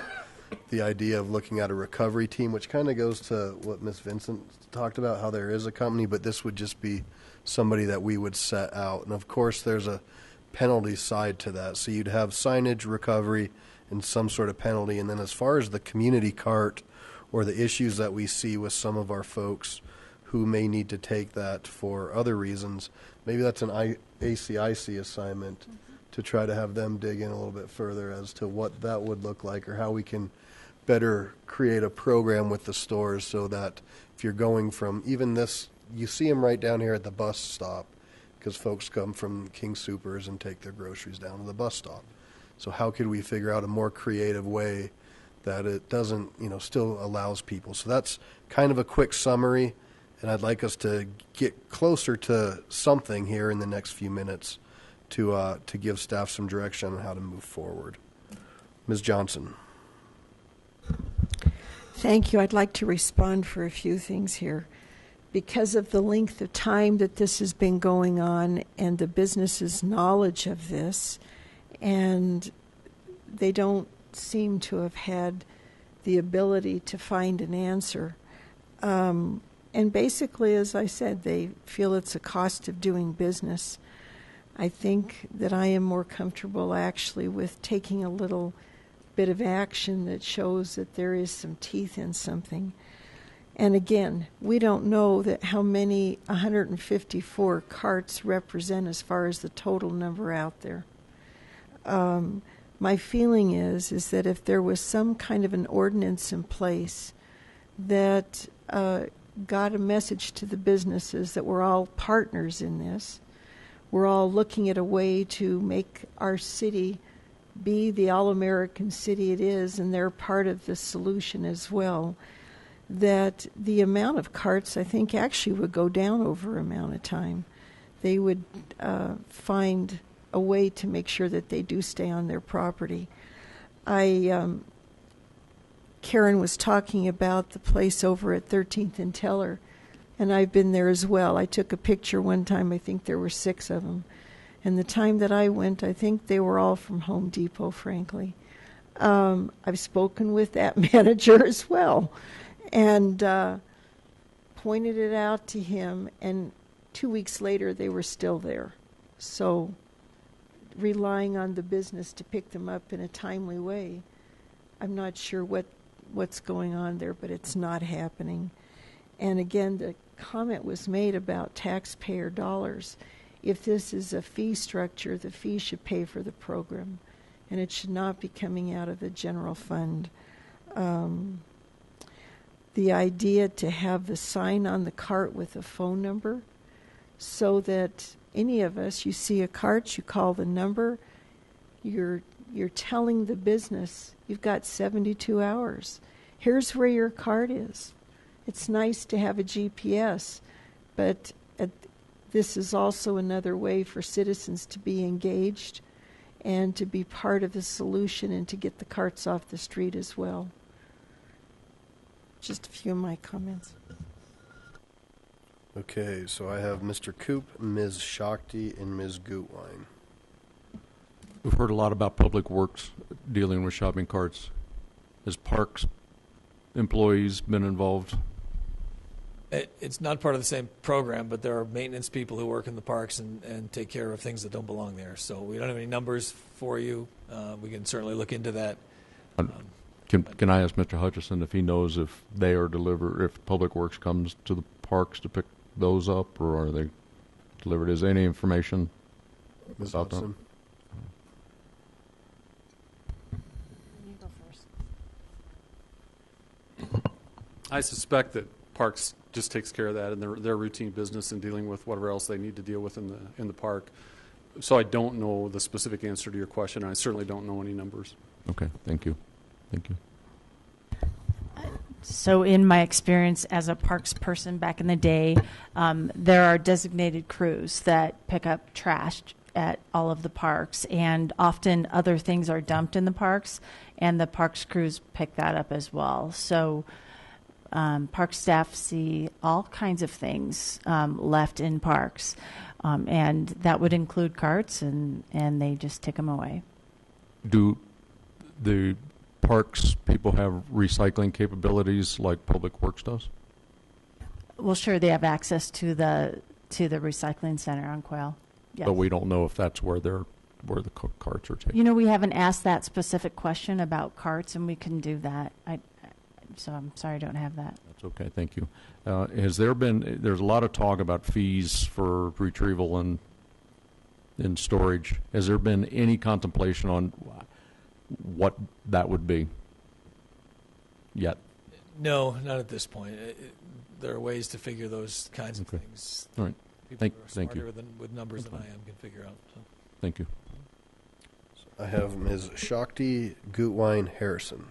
The idea of looking at a recovery team, which kind of goes to what Ms. Vincent talked about, how there is a company, but this would just be somebody that we would set out. And of course, there's a penalty side to that. So you'd have signage, recovery, and some sort of penalty. And then as far as the community cart or the issues that we see with some of our folks who may need to take that for other reasons, maybe that's an ACIC assignment to try to have them dig in a little bit further as to what that would look like or how we can better create a program with the stores so that if you're going from even this, you see them right down here at the bus stop because folks come from King Soopers and take their groceries down to the bus stop. So how could we figure out a more creative way that it doesn't, still allows people? So that's kind of a quick summary, and I'd like us to get closer to something here in the next few minutes to give staff some direction on how to move forward. Ms. Johnson. Thank you. I'd like to respond for a few things here. Because of the length of time that this has been going on and the business's knowledge of this, and they don't seem to have had the ability to find an answer. And basically, as I said, they feel it's a cost of doing business. I think that I am more comfortable actually with taking a little bit of action that shows that there is some teeth in something. And again, we don't know that how many 154 carts represent as far as the total number out there. My feeling is that if there was some kind of an ordinance in place that got a message to the businesses that we're all partners in this, we're all looking at a way to make our city be the all-American city it is, and they're part of the solution as well, that the amount of carts, I think, actually would go down over amount of time. They would find a way to make sure that they do stay on their property. Karen was talking about the place over at 13th and Teller, and I've been there as well. I took a picture one time. I think there were 6 of them. And the time that I went, I think they were all from Home Depot, frankly. I've spoken with that manager as well and pointed it out to him. And 2 weeks later, they were still there. So relying on the business to pick them up in a timely way, I'm not sure what's going on there, but it's not happening. And again, the comment was made about taxpayer dollars. If this is a fee structure, the fee should pay for the program, and it should not be coming out of the general fund. The idea to have the sign on the cart with a phone number so that any of us, you see a cart, you call the number, you're telling the business, you've got 72 hours. Here's where your cart is. It's nice to have a GPS, but this is also another way for citizens to be engaged and to be part of the solution and to get the carts off the street as well. Just a few of my comments. Okay, so I have Mr. Coop, Ms. Shakti, and Ms. Gutwein. We've heard a lot about Public Works dealing with shopping carts. Has Parks employees been involved? It's not part of the same program, but there are maintenance people who work in the parks and take care of things that don't belong there. So we don't have any numbers for you. We can certainly look into that. Can I ask Mr. Hutchison if he knows if they are if Public Works comes to the parks to pick those up, or are they delivered? Is there any information Ms. about Hudson? You go first. I suspect that Parks just takes care of that in their routine business and dealing with whatever else they need to deal with in the park. So I don't know the specific answer to your question. I certainly don't know any numbers. Okay, thank you. Thank you. So in my experience as a parks person back in the day, there are designated crews that pick up trash at all of the parks, and often other things are dumped in the parks, and the parks crews pick that up as well. So park staff see all kinds of things left in parks, and that would include carts, and they just take them away. Do the parks people have recycling capabilities like Public Works does? Well, sure, they have access to the recycling center on Quail. Yes. But we don't know if that's where the carts are taken. You know, we haven't asked that specific question about carts, and we can do that. So I'm sorry I don't have that. That's okay, thank you. There's a lot of talk about fees for retrieval and storage. Has there been any contemplation on what that would be yet? No, not at this point. There are ways to figure those kinds of Okay. things. All right. People Thank who are you. smarter with numbers than I am can figure out. So. Thank you. I have Ms. Shakti, Gutwein, Harrison.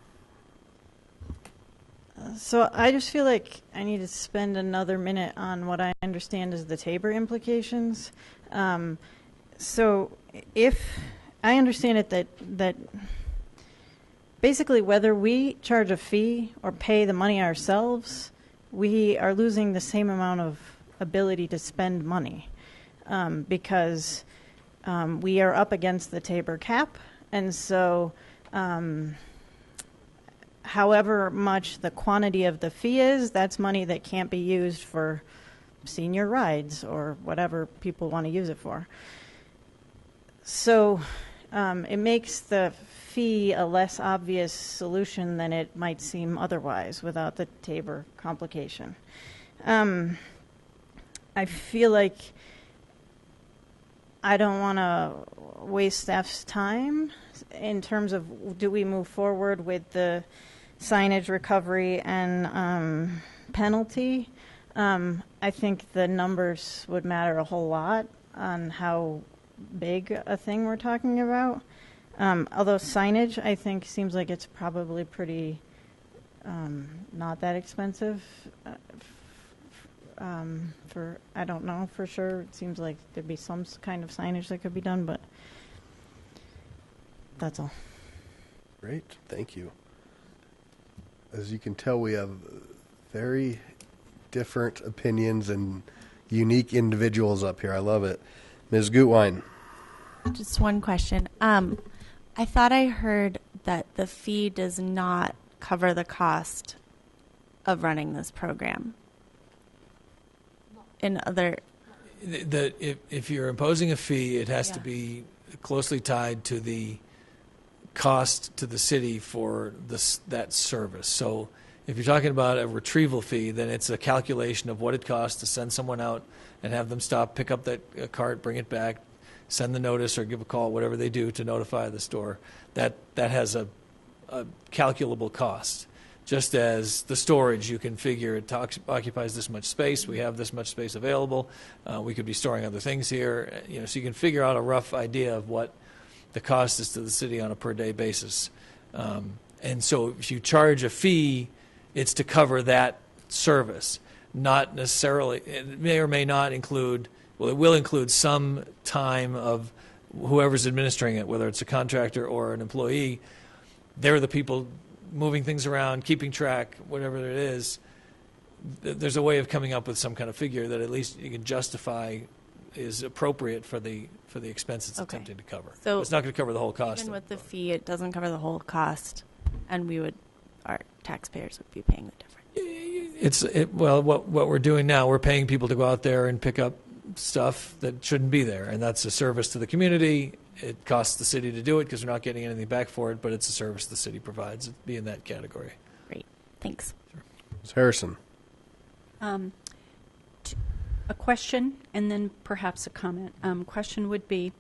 So I just feel like I need to spend another minute on what I understand as the Tabor implications. So if I understand it that basically whether we charge a fee or pay the money ourselves, we are losing the same amount of ability to spend money because we are up against the Tabor cap, and so however much the quantity of the fee is, that's money that can't be used for senior rides or whatever people want to use it for. So it makes the fee a less obvious solution than it might seem otherwise without the Tabor complication. I feel like I don't want to waste staff's time in terms of do we move forward with the signage recovery and penalty. I think the numbers would matter a whole lot on how big a thing we're talking about. Although signage, I think, seems like it's probably pretty not that expensive. I don't know for sure. It seems like there'd be some kind of signage that could be done, but that's all. Great, thank you. As you can tell, we have very different opinions and unique individuals up here. I love it. Ms. Gutwein. Just one question. I thought I heard that the fee does not cover the cost of running this program. In other, If you're imposing a fee, it has to be closely tied to the cost to the city for that service. So if you're talking about a retrieval fee, then it's a calculation of what it costs to send someone out and have them stop, pick up that cart, bring it back, send the notice or give a call, whatever they do to notify the store. That has a calculable cost. Just as the storage, you can figure it occupies this much space. We have this much space available. We could be storing other things here. So you can figure out a rough idea of what the cost is to the city on a per day basis. And so if you charge a fee, it's to cover that service, not necessarily. It may or may not include. Well, it will include some time of whoever's administering it, whether it's a contractor or an employee. They're the people moving things around, keeping track, whatever it is. there's a way of coming up with some kind of figure that at least you can justify is appropriate for the expense it's attempting to cover. So it's not going to cover the whole cost. Even with the fee, it doesn't cover the whole cost, and our taxpayers would be paying the difference. Well, what we're doing now, we're paying people to go out there and pick up stuff that shouldn't be there, and that's a service to the community. It costs the city to do it because we're not getting anything back for it, but it's a service the city provides. It'd be in that category. Great, thanks. Ms. Harrison. A question and then perhaps a comment. Question would be,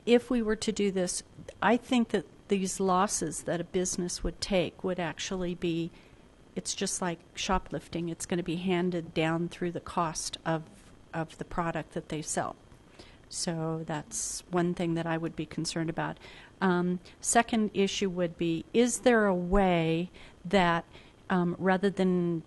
if we were to do this, I think that these losses that a business would take would actually be, it's just like shoplifting. It's going to be handed down through the cost of the product that they sell. So that's one thing that I would be concerned about. Second issue would be, is there a way that rather than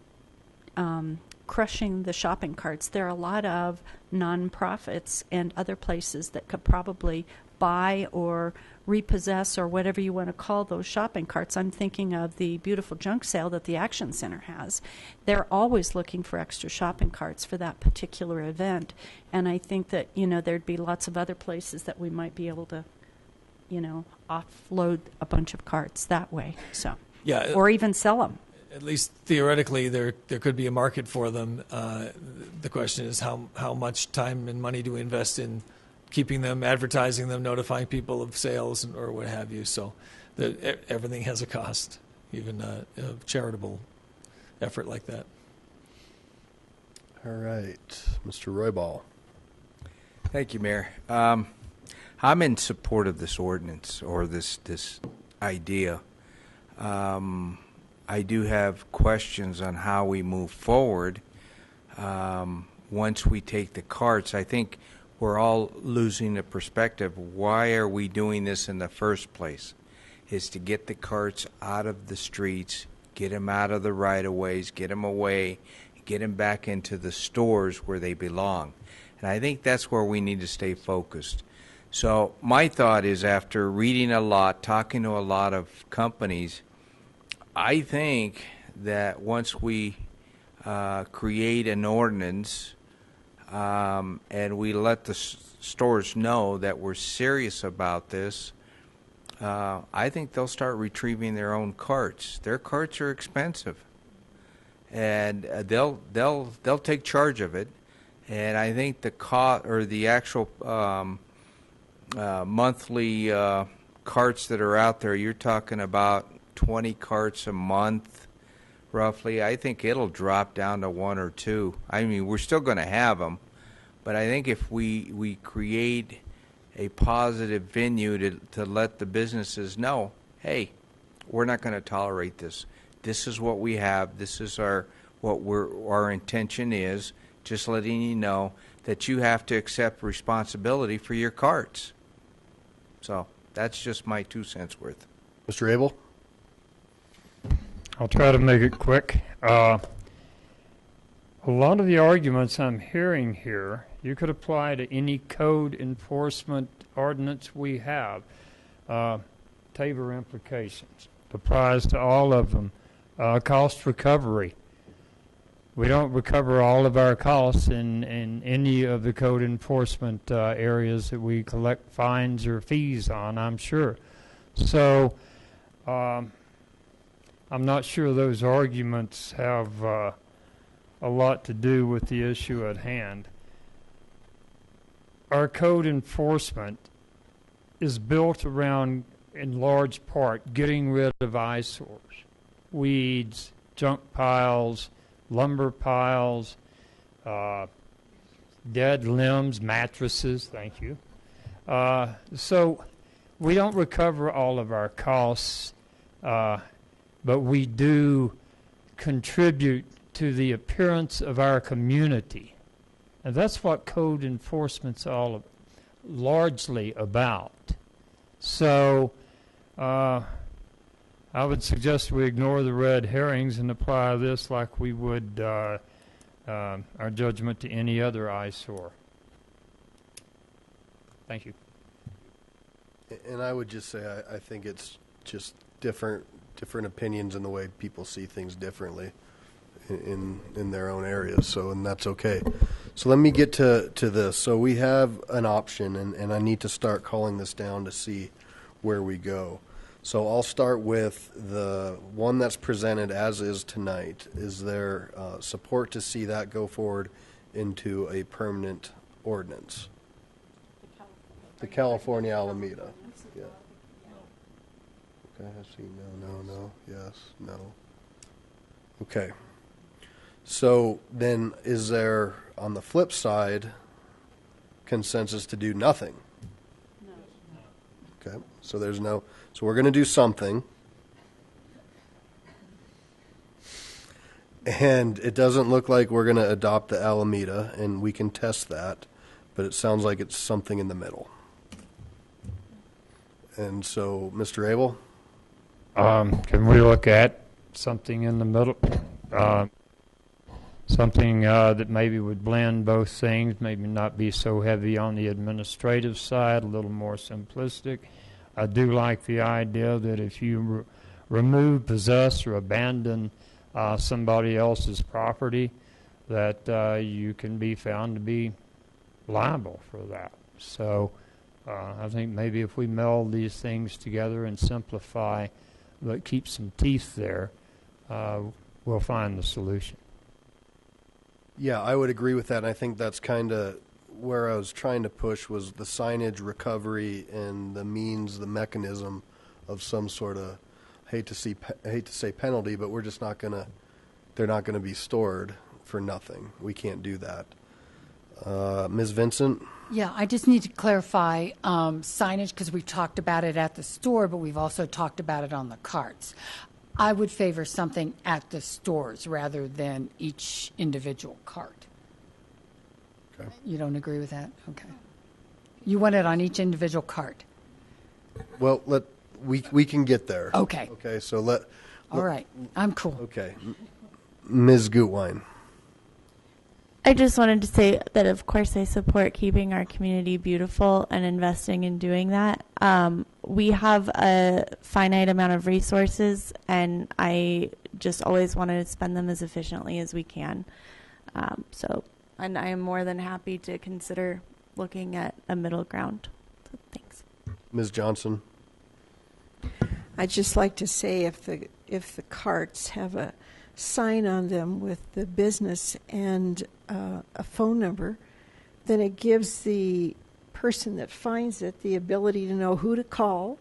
crushing the shopping carts, there are a lot of nonprofits and other places that could probably buy or repossess or whatever you want to call those shopping carts. I'm thinking of the beautiful junk sale that the Action Center has. They're always looking for extra shopping carts for that particular event. And I think that, there'd be lots of other places that we might be able to, offload a bunch of carts that way. So, yeah, or even sell them. At least theoretically, there could be a market for them. The question is how much time and money do we invest in keeping them, advertising them, notifying people of sales, or what have you. So everything has a cost, even a charitable effort like that. All right, Mr. Roybal. Thank you, Mayor. I'm in support of this ordinance or this idea. I do have questions on how we move forward once we take the carts. I think we're all losing the perspective. Why are we doing this in the first place? Is to get the carts out of the streets, get them out of the right-of-ways, get them away, get them back into the stores where they belong. And I think that's where we need to stay focused. So my thought is, after reading a lot, talking to a lot of companies, I think that once we create an ordinance and we let the stores know that we're serious about this, I think they'll start retrieving their own carts. Their carts are expensive, and they'll take charge of it. And I think the cost or the actual monthly carts that are out there, you're talking about 20 carts a month, roughly. I think it'll drop down to 1 or 2. I mean, we're still going to have them, but I think if we create a positive venue to let the businesses know, hey, we're not going to tolerate this. This is what we have. This is our intention is. Just letting you know that you have to accept responsibility for your carts. So that's just my 2 cents worth. Mr. Abel? I'll try to make it quick. A lot of the arguments I'm hearing here, you could apply to any code enforcement ordinance we have. Tabor implications. Applies to all of them. Cost recovery. We don't recover all of our costs in any of the code enforcement areas that we collect fines or fees on, I'm sure. So I'm not sure those arguments have a lot to do with the issue at hand. Our code enforcement is built around, in large part, getting rid of eyesores, weeds, junk piles, lumber piles, dead limbs, mattresses, thank you. So we don't recover all of our costs, but we do contribute to the appearance of our community. And that's what code enforcement's all largely about. So I would suggest we ignore the red herrings and apply this like we would our judgment to any other eyesore. Thank you. And I would just say I think it's just different opinions in the way people see things differently. in their own areas. So, and that's okay. So let me get to this. So we have an option, and I need to start calling this down to see where we go. So I'll start with the one that's presented as is tonight. Is there support to see that go forward into a permanent ordinance? The California Alameda. Yeah. Okay, I see no, yes, no. Okay. So then is there, on the flip side, consensus to do nothing? No. Okay, so there's no, so we're going to do something. And it doesn't look like we're going to adopt the Alameda, and we can test that, but it sounds like it's something in the middle. And so, Mr. Abel? Can we look at something in the middle? Something that maybe would blend both things, maybe not be so heavy on the administrative side, a little more simplistic. I do like the idea that if you remove, possess, or abandon somebody else's property, that you can be found to be liable for that. So I think maybe if we meld these things together and simplify, but keep some teeth there, we'll find the solution. Yeah, I would agree with that. And I think that's kind of where I was trying to push, was the signage recovery and the means, the mechanism of some sort of, hate to say penalty, but we're just not going to, they're not going to be stored for nothing. We can't do that. Ms. Vincent? Yeah, I just need to clarify signage, because we've talked about it at the store, but we've also talked about it on the carts. I would favor something at the stores rather than each individual cart. Okay. You don't agree with that? Okay. You want it on each individual cart? Well, we can get there. Okay. Okay, so All right. I'm cool. Okay. Ms. Gutwein. I just wanted to say that, of course, I support keeping our community beautiful and investing in doing that. We have a finite amount of resources, and I just always want to spend them as efficiently as we can. And I am more than happy to consider looking at a middle ground. So, thanks. Ms. Johnson. I'd just like to say if the carts have a sign on them with the business and a phone number, then it gives the person that finds it the ability to know who to call.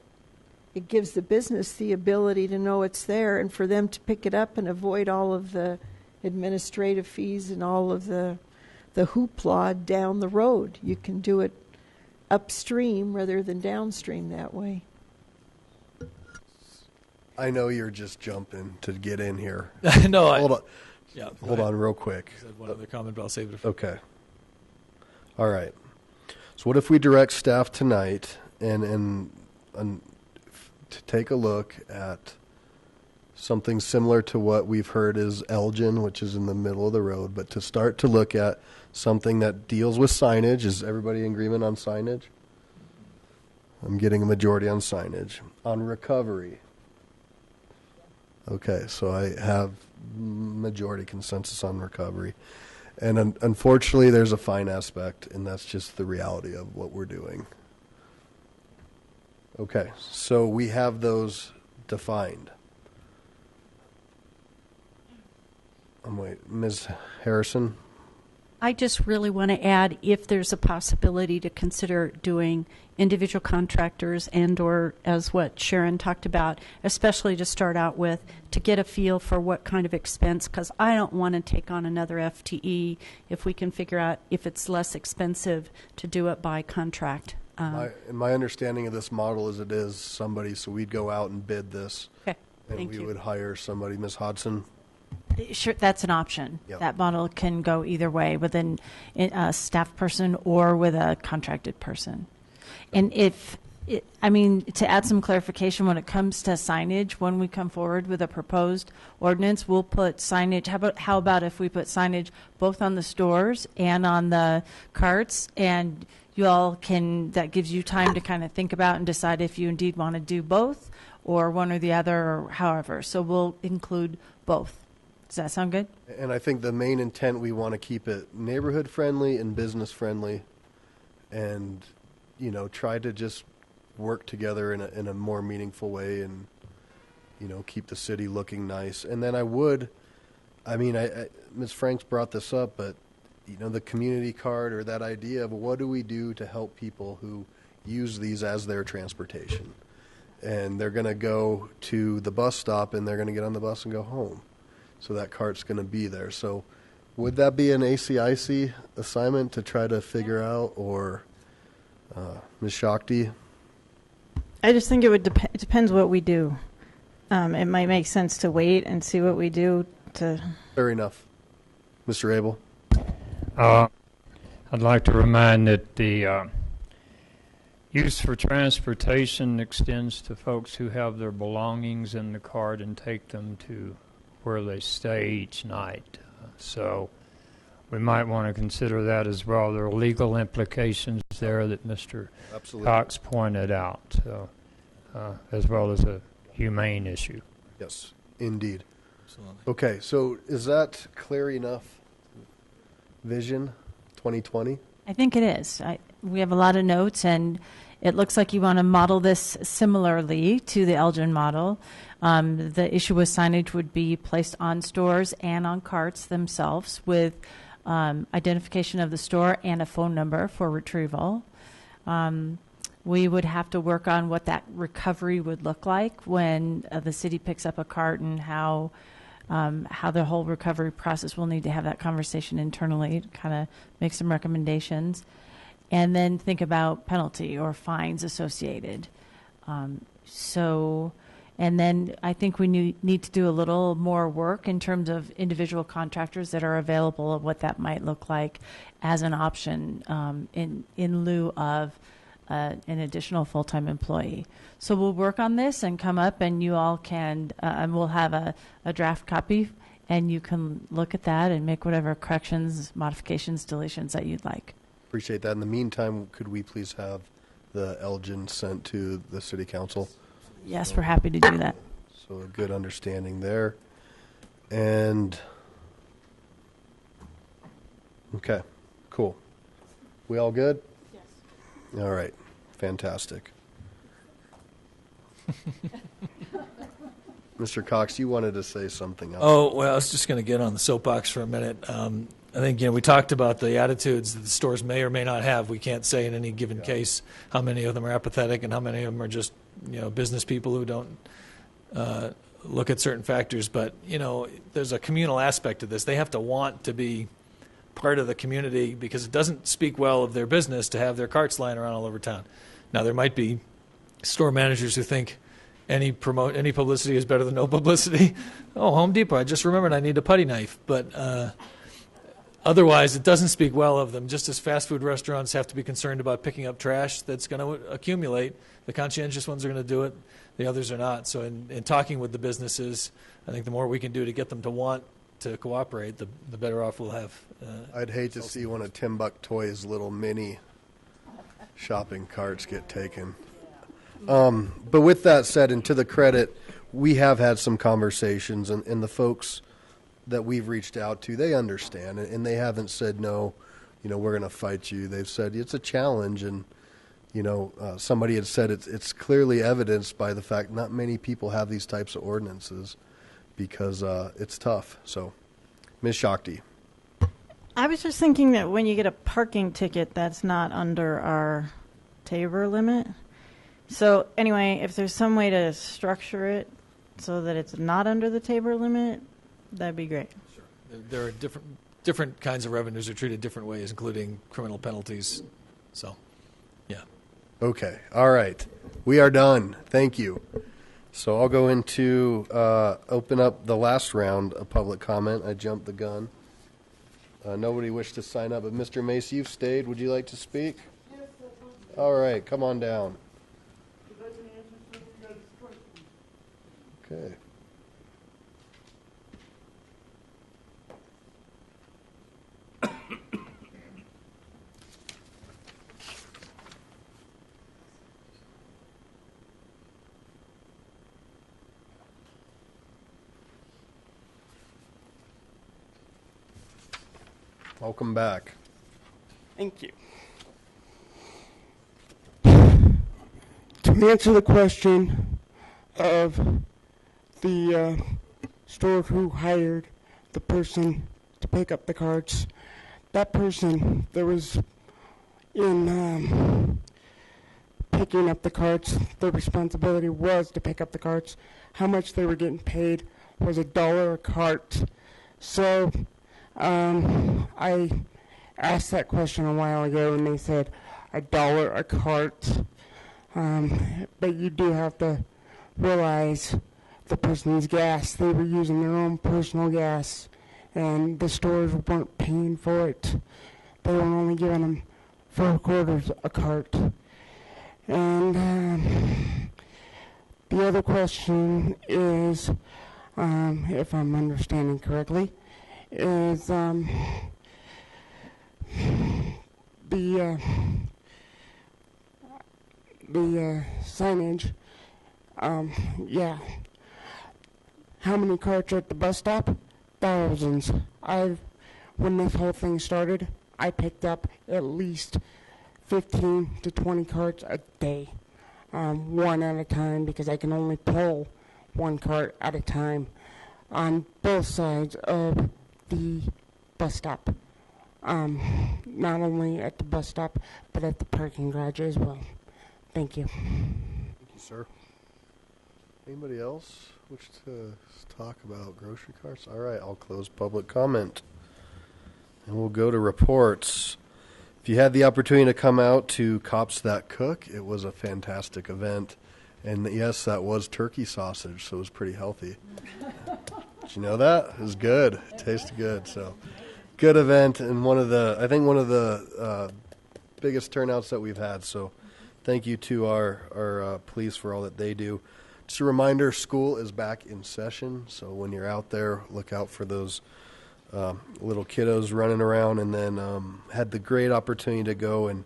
It gives the business the ability to know it's there and for them to pick it up and avoid all of the administrative fees and all of the hoopla down the road. You can do it upstream rather than downstream that way. I know you're just jumping to get in here. No, hold on. Yeah, hold on, real quick. I said one other comment, but I'll save it for. Okay. All right. So, what if we direct staff tonight and to take a look at something similar to what we've heard is Elgin, which is in the middle of the road, but to start to look at something that deals with signage. Is everybody in agreement on signage? I'm getting a majority on signage. On recovery. Okay, so I have majority consensus on recovery. And unfortunately, there's a fine aspect, and that's just the reality of what we're doing. Okay, so we have those defined. Wait, Ms. Harrison? I just really want to add, if there's a possibility to consider doing individual contractors and or, as what Sharon talked about, especially to start out with, to get a feel for what kind of expense, because I don't want to take on another FTE if we can figure out if it's less expensive to do it by contract. My understanding of this model is it is somebody, so we'd go out and bid this. Okay, and thank we you. would hire somebody. Ms. Hodson? Sure, that's an option. Yep. That model can go either way, with a staff person or with a contracted person. And to add some clarification when it comes to signage, when we come forward with a proposed ordinance, we'll put signage. How about if we put signage both on the stores and on the carts, and you all that gives you time to kind of think about and decide if you indeed want to do both or one or the other or however. So we'll include both. Does that sound good? And I think the main intent, we want to keep it neighborhood friendly and business friendly, and try to just work together in a more meaningful way, and keep the city looking nice. And then Ms. Franks brought this up, but the community card, or that idea of what do we do to help people who use these as their transportation, and they're going to go to the bus stop and they're going to get on the bus and go home. So that cart's going to be there. So would that be an ACIC assignment to try to figure out, or Ms. Shakti? I just think it depends what we do. It might make sense to wait and see what we do to... Fair enough. Mr. Abel? I'd like to remind that the use for transportation extends to folks who have their belongings in the cart and take them to where they stay each night. So we might want to consider that as well. There are legal implications there that Mr. Absolutely. Cox pointed out, as well as a humane issue. Yes, indeed. Absolutely. Okay, so is that clear enough? Vision 2020? I think it is. We have a lot of notes, and it looks like you want to model this similarly to the Elgin model. The issue with signage would be placed on stores and on carts themselves with identification of the store and a phone number for retrieval. We would have to work on what that recovery would look like when the city picks up a cart, and how the whole recovery process. We'll need to have that conversation internally to kind of make some recommendations, and then think about penalty or fines associated. And then I think we need to do a little more work in terms of individual contractors that are available, of what that might look like as an option in lieu of an additional full-time employee. So we'll work on this and come up, and you all can, and we'll have a draft copy, and you can look at that and make whatever corrections, modifications, deletions that you'd like. Appreciate that. In the meantime, could we please have the Elgin sent to the City Council? Yes, we're happy to do that. So a good understanding there. And, okay, cool. We all good? Yes. All right, fantastic. Mr. Cox, you wanted to say something else. Oh, well, I was just going to get on the soapbox for a minute. I think, we talked about the attitudes that the stores may or may not have. We can't say in any given case how many of them are apathetic and how many of them are just, business people who don't look at certain factors. But, there's a communal aspect to this. They have to want to be part of the community, because it doesn't speak well of their business to have their carts lying around all over town. Now, there might be store managers who think any publicity is better than no publicity. Oh, Home Depot, I just remembered I need a putty knife. But otherwise, it doesn't speak well of them. Just as fast food restaurants have to be concerned about picking up trash that's going to accumulate, the conscientious ones are going to do it, the others are not. So in talking with the businesses, I think the more we can do to get them to want to cooperate, the better off we'll have. I'd hate to see one of Timbuk Toys' little mini shopping carts get taken. But with that said, and to the credit, we have had some conversations, and the folks that we've reached out to, they understand, and they haven't said, no, we're going to fight you. They've said it's a challenge, and, somebody had said it's clearly evidenced by the fact not many people have these types of ordinances, because it's tough. So, Ms. Shakti. I was just thinking that when you get a parking ticket, that's not under our Tabor limit. So anyway, if there's some way to structure it so that it's not under the Tabor limit, that'd be great. Sure. There are different kinds of revenues are treated different ways, including criminal penalties. So, yeah. Okay. All right. We are done. Thank you. So I'll go into open up the last round of public comment. I jumped the gun. Nobody wished to sign up, but Mr. Mace, you've stayed. Would you like to speak? All right. Come on down. Okay. Welcome back. Thank you. To answer the question of the store who hired the person to pick up the carts, that person that was in picking up the carts, their responsibility was to pick up the carts. How much they were getting paid was $1 a cart. So I asked that question a while ago, and they said $1 a cart. But you do have to realize the person's gas. They were using their own personal gas, and the stores weren't paying for it. They were only giving them 4 quarters a cart. And the other question is, if I'm understanding correctly, is the signage. Yeah. How many carts are at the bus stop? Thousands. When this whole thing started, I picked up at least 15 to 20 carts a day, one at a time, because I can only pull 1 cart at a time on both sides of the bus stop. Not only at the bus stop, but at the parking garage as well. Thank you. Thank you, sir. Anybody else wish to talk about grocery carts? All right, I'll close public comment. And we'll go to reports. If you had the opportunity to come out to Cops That Cook, it was a fantastic event. And yes, that was turkey sausage, so it was pretty healthy. Did you know that? It was good. It tasted good. So, good event, and one of the biggest turnouts that we've had. So, thank you to our police for all that they do. Just a reminder, school is back in session. So when you're out there, look out for those little kiddos running around. And then had the great opportunity to go and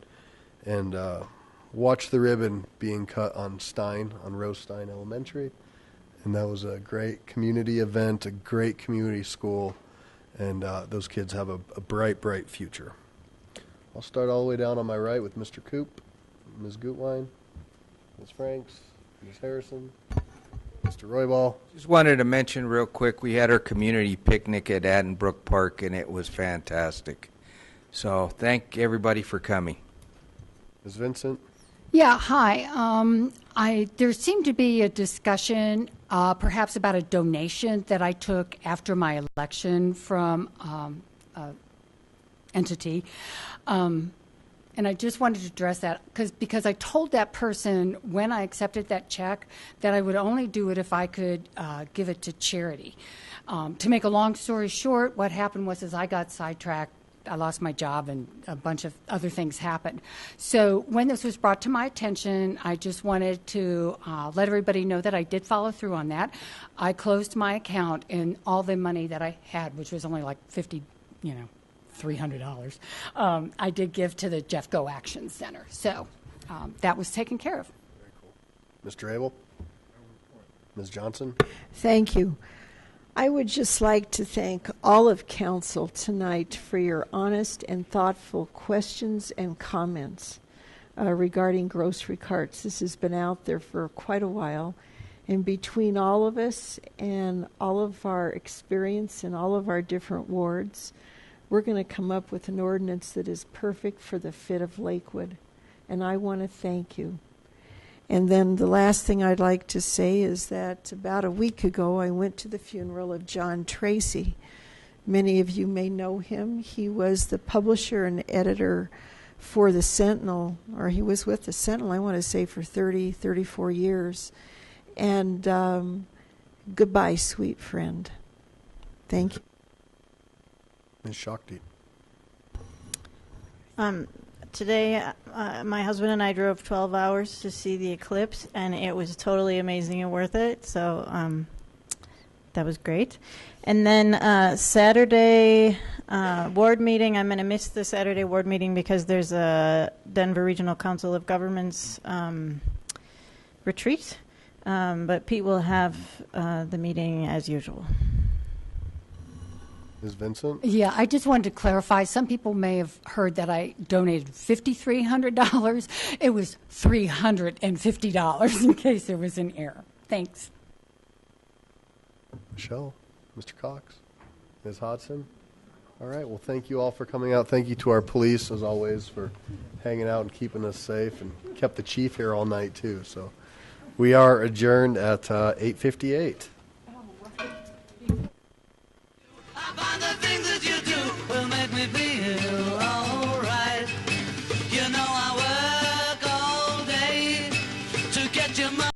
watch the ribbon being cut on Rose Stein Elementary. And that was a great community event, a great community school. And those kids have a bright, bright future. I'll start all the way down on my right with Mr. Coop, Ms. Gutwein, Ms. Franks, Ms. Harrison, Mr. Roybal. Just wanted to mention real quick, we had our community picnic at Addenbrook Park, and it was fantastic. So thank everybody for coming. Ms. Vincent? Yeah, hi. There seemed to be a discussion perhaps about a donation that I took after my election from an entity. And I just wanted to address that because I told that person when I accepted that check that I would only do it if I could give it to charity. To make a long story short, what happened was I got sidetracked. I lost my job and a bunch of other things happened. So when this was brought to my attention, I just wanted to let everybody know that I did follow through on that. I closed my account, and all the money that I had, which was only like $300, I did give to the Jeff Go Action Center. So that was taken care of. Very cool. Mr. Abel? Ms. Johnson? Thank you. I would just like to thank all of council tonight for your honest and thoughtful questions and comments regarding grocery carts. This has been out there for quite a while. And between all of us and all of our experience in all of our different wards, we're going to come up with an ordinance that is perfect for the fit of Lakewood. And I want to thank you. And then the last thing I'd like to say is that about a week ago, I went to the funeral of John Tracy. Many of you may know him. He was the publisher and editor for the Sentinel, or he was with the Sentinel, I want to say, for 34 years. And goodbye, sweet friend. Thank you. Ms. Shakti. Today, my husband and I drove 12 hours to see the eclipse, and it was totally amazing and worth it. So that was great. And then Saturday ward meeting, I'm going to miss the Saturday ward meeting because there's a Denver Regional Council of Governments retreat. But Pete will have the meeting as usual. Ms. Vincent? Yeah, I just wanted to clarify. Some people may have heard that I donated $5,300. It was $350 in case there was an error. Thanks. Michelle? Mr. Cox? Ms. Hodson? All right, well, thank you all for coming out. Thank you to our police, as always, for hanging out and keeping us safe, and kept the chief here all night, too. So we are adjourned at 8:58. Find the things that you do will make me feel alright. You know I work all day to get your money.